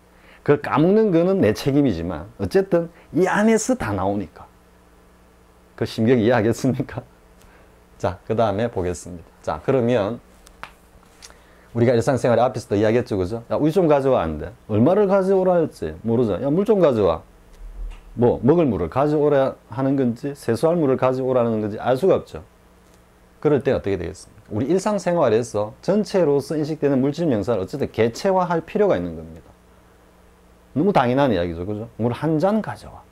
S1: 그걸 까먹는 거는 내 책임이지만 어쨌든 이 안에서 다 나오니까. 그 심경 이해하겠습니까? 자, 그 다음에 보겠습니다. 자, 그러면 우리가 일상생활에 앞에서도 이야기했죠, 그죠? 야, 우유 좀 가져와 하는데 얼마를 가져오라 했지? 모르죠. 야, 물 좀 가져와. 뭐 먹을 물을 가져오라 하는 건지 세수할 물을 가져오라는 건지 알 수가 없죠. 그럴 때 어떻게 되겠습니까? 우리 일상생활에서 전체로서 인식되는 물질명사를 어쨌든 개체화할 필요가 있는 겁니다. 너무 당연한 이야기죠, 그죠? 물 한 잔 가져와.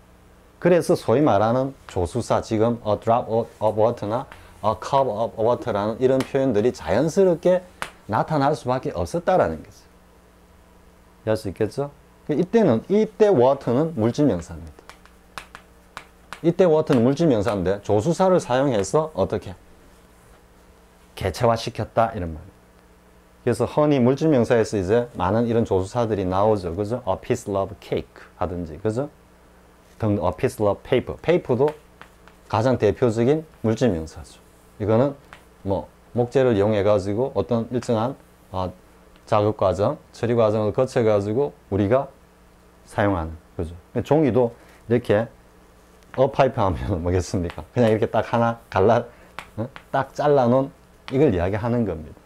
S1: 그래서 소위 말하는 조수사, 지금 a drop of water나 a cup of water라는 이런 표현들이 자연스럽게 나타날 수밖에 없었다라는 거죠. 이해할 수 있겠죠? 이때 water는 물질명사입니다. 이때 water는 물질명사인데 조수사를 사용해서 어떻게? 개체화시켰다 이런 말이에요. 그래서 흔히 물질명사에서 이제 많은 이런 조수사들이 나오죠. 그죠? A piece of cake 하든지, 그죠? 등 a piece of paper. paper도 가장 대표적인 물질명사죠. 이거는 뭐 목재를 이용해 가지고 어떤 일정한 작업 과정, 처리 과정을 거쳐 가지고 우리가 사용하는 그죠. 종이도 이렇게 파이프 하면 뭐겠습니까? 그냥 이렇게 딱 하나 딱 잘라 놓은 이걸 이야기하는 겁니다.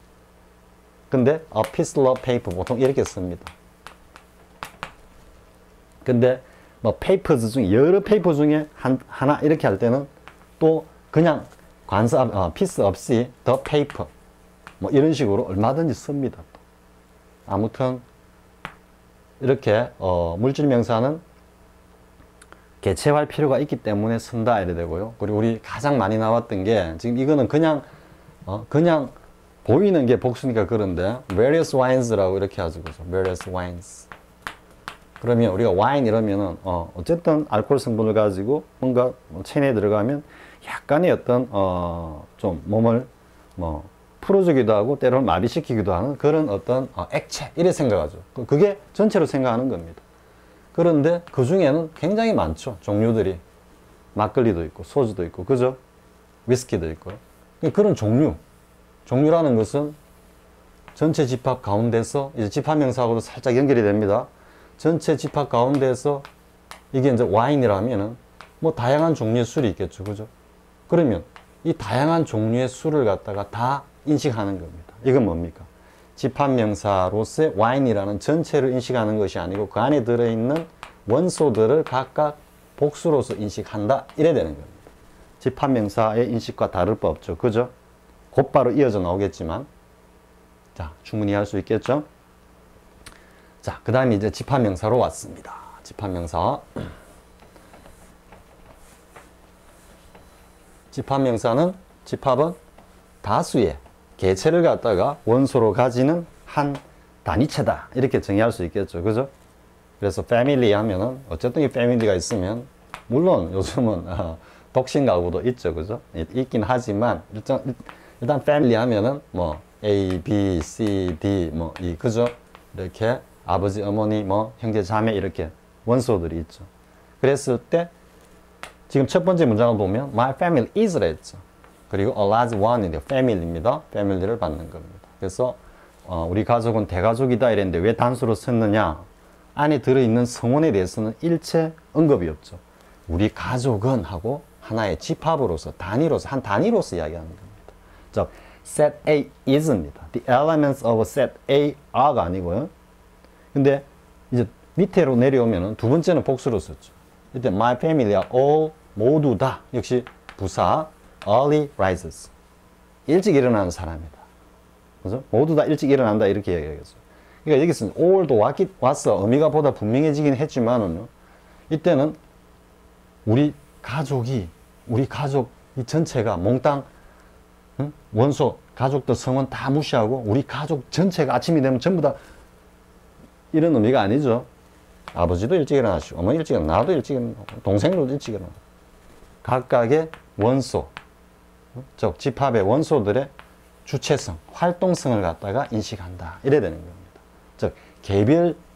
S1: 근데 a piece of paper 보통 이렇게 씁니다. 근데 뭐 papers 중에 여러 페이퍼 중에 하나 이렇게 할 때는 또 그냥 관사 piece 없이 the paper 뭐 이런 식으로 얼마든지 씁니다. 또. 아무튼 이렇게 물질 명사는 개체화할 필요가 있기 때문에 쓴다 이래 되고요. 그리고 우리 가장 많이 나왔던 게 지금 이거는 그냥 보이는 게 복수니까 그런데 various wines라고 이렇게 하죠. 그죠? various wines. 그러면 우리가 와인 이러면은 어쨌든 알코올 성분을 가지고 뭔가 체내에 들어가면 약간의 어떤 좀 몸을 뭐 풀어주기도 하고 때로는 마비시키기도 하는 그런 어떤 액체 이래 생각하죠. 그게 전체로 생각하는 겁니다. 그런데 그 중에는 굉장히 많죠. 종류들이 막걸리도 있고 소주도 있고 그죠? 위스키도 있고요. 그런 종류라는 것은 전체 집합 가운데서 이제 집합명사하고도 살짝 연결이 됩니다. 전체 집합 가운데서 이게 이제 와인이라면은 뭐 다양한 종류의 술이 있겠죠. 그죠? 그러면 이 다양한 종류의 술을 갖다가 다 인식하는 겁니다. 이건 뭡니까? 집합명사로서의 와인이라는 전체를 인식하는 것이 아니고 그 안에 들어있는 원소들을 각각 복수로서 인식한다. 이래 되는 겁니다. 집합명사의 인식과 다를 바 없죠. 그죠? 곧바로 이어져 나오겠지만 자, 충분히 할 수 있겠죠? 자, 그 다음에 이제 집합명사로 왔습니다. 집합명사. 집합은 다수의 개체를 갖다가 원소로 가지는 한 단위체다. 이렇게 정의할 수 있겠죠. 그죠? 그래서 패밀리 하면은 어쨌든 이 패밀리가 있으면 물론 요즘은 독신 가구도 있죠. 그죠? 있긴 하지만 일단 패밀리 하면은 뭐 A, B, C, D 그죠? 이렇게 아버지, 어머니, 뭐 형제, 자매 이렇게 원소들이 있죠. 그랬을 때 지금 첫 번째 문장을 보면 my family is라 했죠. 그리고 a large one인데요. family입니다. family를 받는 겁니다. 그래서 우리 가족은 대가족이다 이랬는데 왜 단수로 썼느냐? 안에 들어있는 성원에 대해서는 일체 언급이 없죠. 우리 가족은 하고 하나의 집합으로서 단위로서 한 단위로서 이야기하는 겁니다. 즉 set A is입니다. The elements of set A are가 아니고요. 근데 이제 밑으로 내려오면은 두 번째는 복수로 썼죠. 이때 my family are all 모두 다 역시 부사 early rises 일찍 일어나는 사람이다. 그죠? 모두 다 일찍 일어난다 이렇게 얘기하겠죠. 그러니까 여기서는 all도 왔어 의미가 보다 분명해지긴 했지만은요. 이때는 우리 가족 이 전체가 몽땅 원소 가족들 성원 다 무시하고 우리 가족 전체가 아침이 되면 전부 다 이런 의미가 아니죠. 아버지도 일찍 일어나시고 어머니 일찍 일어나 나도 일찍 일어나고 동생도 일찍 일어나고 각각의 원소 즉 집합의 원소들의 주체성 활동성을 갖다가 인식한다 이래야 되는 겁니다. 즉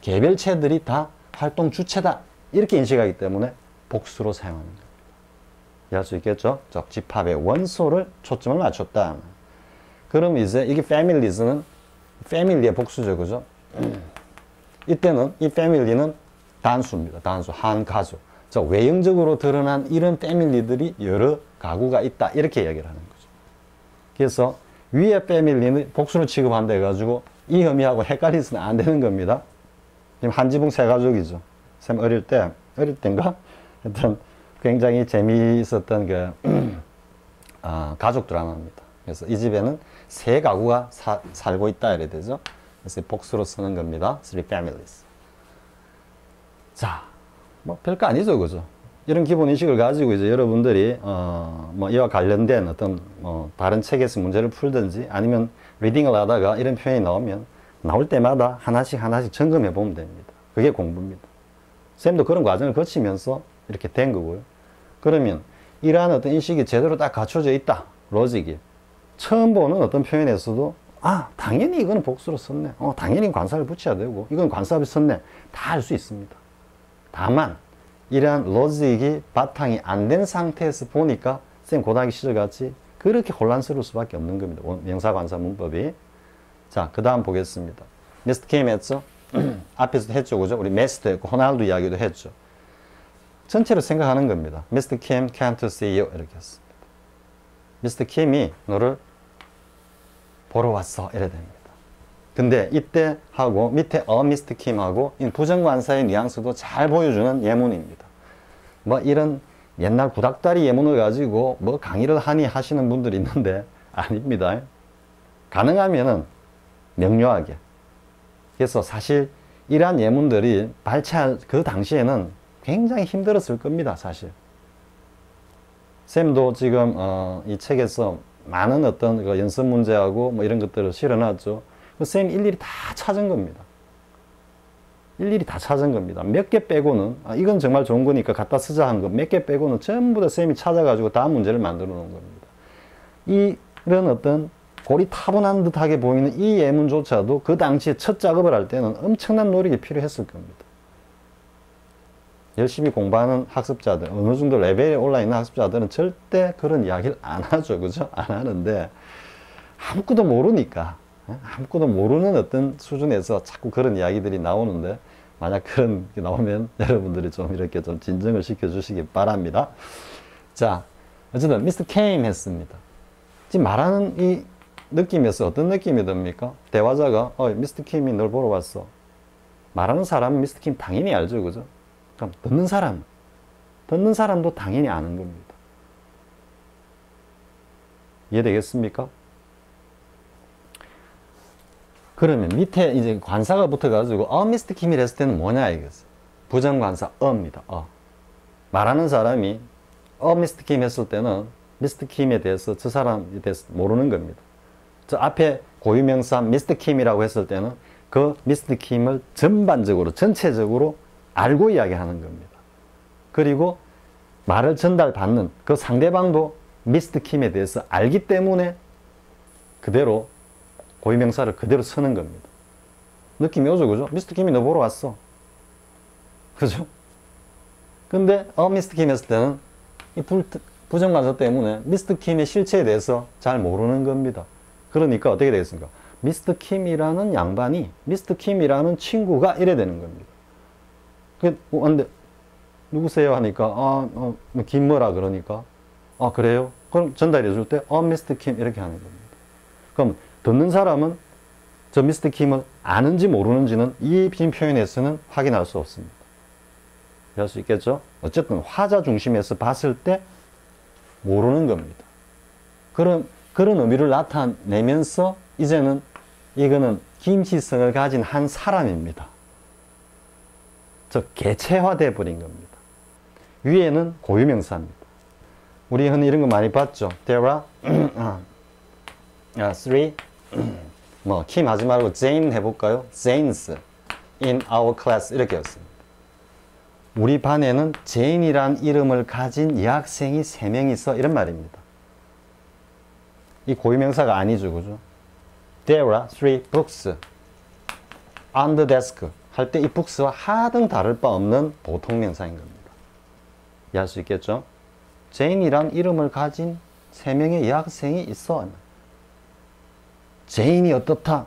S1: 개별체들이 다 활동 주체다 이렇게 인식하기 때문에 복수로 사용하는 겁니다. 이해할 수 있겠죠? 즉 집합의 원소를 초점을 맞췄다. 그럼 이제 이게 families는 family의 복수죠, 그죠? 이때는 이 family는 단수입니다. 단수 한 가족. 즉 외형적으로 드러난 이런 패밀리들이 여러 가구가 있다 이렇게 이야기를 하는 거죠. 그래서 위에 패밀리는 복수로 취급한다 해가지고 이 의미하고 헷갈리서는 안 되는 겁니다. 지금 한 지붕 세 가족이죠. 쌤 어릴 때인가? 하여튼 굉장히 재미있었던 가족 드라마입니다. 그래서 이 집에는 세 가구가 살고 있다 이래 되죠. 그래서 복수로 쓰는 겁니다. Three families. 자, 뭐 별거 아니죠, 그죠? 이런 기본 인식을 가지고 이제 여러분들이 뭐 이와 관련된 어떤 다른 책에서 문제를 풀든지 아니면 리딩을 하다가 이런 표현이 나오면 나올 때마다 하나씩 점검해 보면 됩니다. 그게 공부입니다. 쌤도 그런 과정을 거치면서 이렇게 된 거고요. 그러면 이러한 어떤 인식이 제대로 딱 갖춰져 있다. 로직이. 처음 보는 어떤 표현에서도 당연히 이거는 복수로 썼네. 당연히 관사를 붙여야 되고 이건 관사를 썼네. 다 알 수 있습니다. 다만 이러한 로직이 바탕이 안 된 상태에서 보니까 쌤 고등학교 시절 같이 그렇게 혼란스러울 수밖에 없는 겁니다. 명사관사 문법이. 자, 그 다음 보겠습니다. 미스터 킴 했죠? 앞에서도 했죠, 그죠? 우리 메스도 했고 호날두 이야기도 했죠. 전체로 생각하는 겁니다. Mr. Kim came to see you 이렇게 했습니다. Mr. Kim이 너를 보러 왔어 이래 됩니다. 근데 이때 하고 밑에 Mr. Kim하고 부정관사의 뉘앙스도 잘 보여주는 예문입니다. 뭐 이런 옛날 구닥다리 예문을 가지고 뭐 강의를 하니 하시는 분들이 있는데 아닙니다. 가능하면은 명료하게. 그래서 사실 이러한 예문들이 발췌할 그 당시에는 굉장히 힘들었을 겁니다, 사실. 쌤도 지금 이 책에서 많은 어떤 그 연습 문제하고 뭐 이런 것들을 실어놨죠. 쌤이 일일이 다 찾은 겁니다. 일일이 다 찾은 겁니다. 몇 개 빼고는 이건 정말 좋은 거니까 갖다 쓰자 한 거 몇 개 빼고는 전부 다 쌤이 찾아가지고 다음 문제를 만들어 놓은 겁니다. 이런 어떤 고리타분한 듯하게 보이는 이 예문조차도 그 당시에 첫 작업을 할 때는 엄청난 노력이 필요했을 겁니다. 열심히 공부하는 학습자들, 어느 정도 레벨에 올라 있는 학습자들은 절대 그런 이야기를 안 하죠. 그죠? 안 하는데, 아무것도 모르니까, 아무것도 모르는 어떤 수준에서 자꾸 그런 이야기들이 나오는데, 만약 그런 게 나오면 여러분들이 좀 이렇게 좀 진정을 시켜주시기 바랍니다. 자, 어쨌든, 미스터 케임 했습니다. 지금 말하는 이 느낌에서 어떤 느낌이 듭니까? 대화자가, 미스터 킴이 널 보러 왔어. 말하는 사람은 미스터 킴 당연히 알죠. 그죠? 그럼 듣는 사람도 당연히 아는 겁니다. 이해되겠습니까? 그러면 밑에 이제 관사가 붙어가지고 미스터 킴이 했을 때는 뭐냐 이거죠. 부정관사 입니다. 말하는 사람이 미스터 킴 했을 때는 미스터 킴에 대해서 저 사람에 대해서 모르는 겁니다. 저 앞에 고유명사 미스터 킴이라고 했을 때는 그 미스터 킴을 전반적으로 전체적으로 알고 이야기하는 겁니다. 그리고 말을 전달받는 그 상대방도 미스터 킴에 대해서 알기 때문에 그대로 고유명사를 그대로 쓰는 겁니다. 느낌이 오죠, 그죠? 미스터 킴이 너 보러 왔어. 그죠? 근데 미스터 킴 했을 때는 이 부정관사 때문에 미스터 킴의 실체에 대해서 잘 모르는 겁니다. 그러니까 어떻게 되겠습니까? 미스터 킴이라는 양반이, 미스터 킴이라는 친구가 이래 되는 겁니다. 근데 누구세요? 하니까 김뭐라 그러니까 그래요? 그럼 전달해 줄 때 미스터 킴 이렇게 하는 겁니다. 그럼 듣는 사람은 저 미스터 킴을 아는지 모르는지는 이 표현에서는 확인할 수 없습니다. 이해할 수 있겠죠? 어쨌든 화자 중심에서 봤을 때 모르는 겁니다. 그런 의미를 나타내면서 이제는 이거는 김치성을 가진 한 사람입니다. 개체화돼 버린 겁니다. 위에는 고유명사입니다. 우리 흔히 이런 거 많이 봤죠. There are three 킴 하지 말고 Jane 해볼까요? Janes in our class 이렇게 했습니다. 우리 반에는 제인이란 이름을 가진 여학생이 3명 있어 이런 말입니다. 이 고유명사가 아니죠, 그죠? There are three books on the desk 할 때 이 books와 하등 다를 바 없는 보통명사인 겁니다. 이해할 수 있겠죠? 제인이란 이름을 가진 3명의 여학생이 있어. 제인이 어떻다?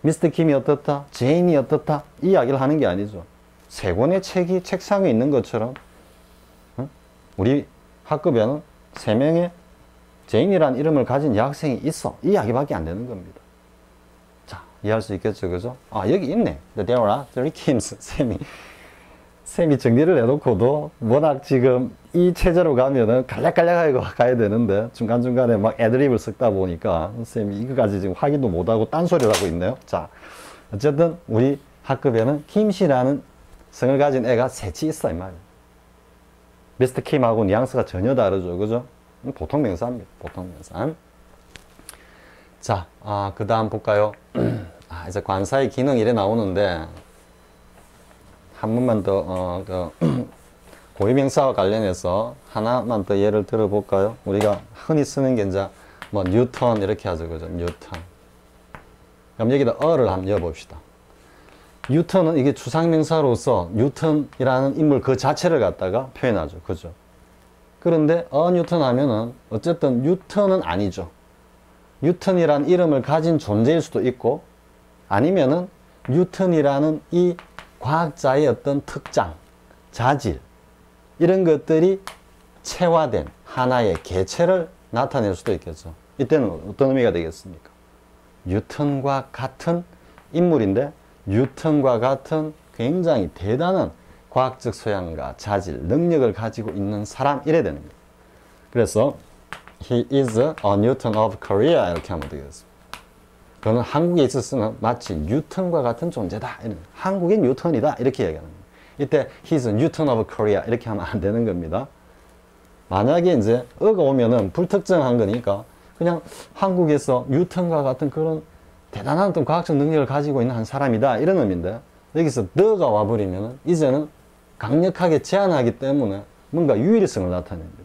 S1: 미스터 킴이 어떻다? 제인이 어떻다? 이 이야기를 하는 게 아니죠. 3권의 책이 책상에 있는 것처럼 우리 학급에는 3명의 제인이란 이름을 가진 여학생이 있어. 이 이야기밖에 안 되는 겁니다. 자, 이해할 수 있겠죠, 그죠? 여기 있네. There are three Kims. 쌤이 정리를 해놓고도 워낙 지금 이 체제로 가면은 갈략갈략하게 가야 되는데 중간중간에 막 애드립을 섞다 보니까 쌤이 이거까지 지금 확인도 못하고 딴소리를 하고 있네요. 자, 어쨌든 우리 학급에는 김씨라는 성을 가진 애가 셋이 있어, 이 말이에요. 미스터 킴하고 뉘앙스가 전혀 다르죠, 그죠? 보통 명사입니다. 보통 명사. 자, 그 다음 볼까요? 이제 관사의 기능 이래 나오는데 한 번만 더 고유명사와 관련해서 하나만 더 예를 들어볼까요? 우리가 흔히 쓰는 게 이제 뉴턴 이렇게 하죠, 그죠? 뉴턴. 그럼 여기다 어를 한번 넣어봅시다. 뉴턴은 이게 추상명사로서 뉴턴이라는 인물 그 자체를 갖다가 표현하죠, 그죠? 그런데 뉴턴 하면은 어쨌든 뉴턴은 아니죠. 뉴턴이라는 이름을 가진 존재일 수도 있고 아니면은 뉴턴이라는 이 과학자의 어떤 특장, 자질 이런 것들이 체화된 하나의 개체를 나타낼 수도 있겠죠. 이때는 어떤 의미가 되겠습니까? 뉴턴과 같은 인물인데 뉴턴과 같은 굉장히 대단한 과학적 소양과 자질, 능력을 가지고 있는 사람 이래 되는 거예요. 그래서 He is a Newton of Korea 이렇게 하면 되겠습니다. 그는 한국에 있어서는 마치 뉴턴과 같은 존재다. 한국의 뉴턴이다. 이렇게 얘기하는 거예요. 이때 He's a Newton of Korea 이렇게 하면 안 되는 겁니다. 만약에 이제 어가 오면은 불특정한 거니까 그냥 한국에서 뉴턴과 같은 그런 대단한 어떤 과학적 능력을 가지고 있는 한 사람이다. 이런 의미인데 여기서 the가 와버리면은 이제는 강력하게 제한하기 때문에 뭔가 유일성을 나타냅니다.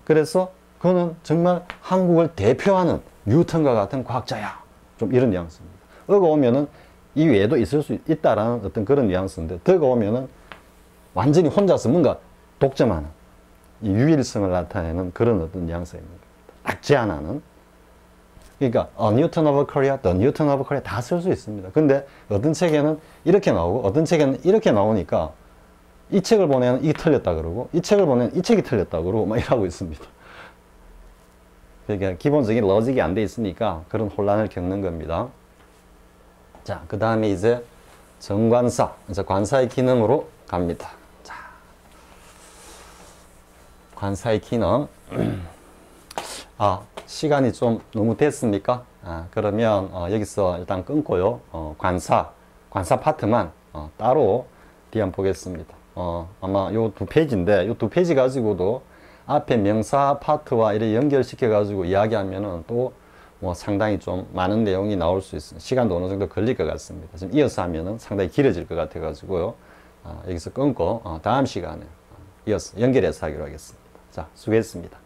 S1: 그래서 그는 정말 한국을 대표하는 뉴턴과 같은 과학자야. 좀 이런 뉘앙스입니다. 어가 오면은 이 외에도 있을 수 있다라는 어떤 그런 뉘앙스인데 더가 오면은 완전히 혼자서 뭔가 독점하는 이 유일성을 나타내는 그런 어떤 뉘앙스입니다. 딱 제한하는. 그러니까 Newton of Korea, The Newton of Korea 다 쓸 수 있습니다. 근데 어떤 책에는 이렇게 나오고 어떤 책에는 이렇게 나오니까 이 책을 보내는 이게 틀렸다 그러고 이 책을 보내는 이 책이 틀렸다 그러고 막 이러고 있습니다. 그러니까 기본적인 로직이 안 돼 있으니까 그런 혼란을 겪는 겁니다. 자, 그 다음에 이제 정관사, 이제 관사의 기능으로 갑니다. 자, 관사의 기능. 시간이 좀 너무 됐습니까? 그러면 여기서 일단 끊고요. 관사 파트만 따로 뒤에 한번 보겠습니다. 아마 요 2페이지인데 요 2페이지 가지고도 앞에 명사 파트와 이렇게 연결시켜 가지고 이야기하면은 또 뭐 상당히 좀 많은 내용이 나올 수 있습니다. 시간도 어느 정도 걸릴 것 같습니다. 지금 이어서 하면은 상당히 길어질 것 같아 가지고요. 여기서 끊고 다음 시간에 이어서 연결해서 하기로 하겠습니다. 자, 수고했습니다.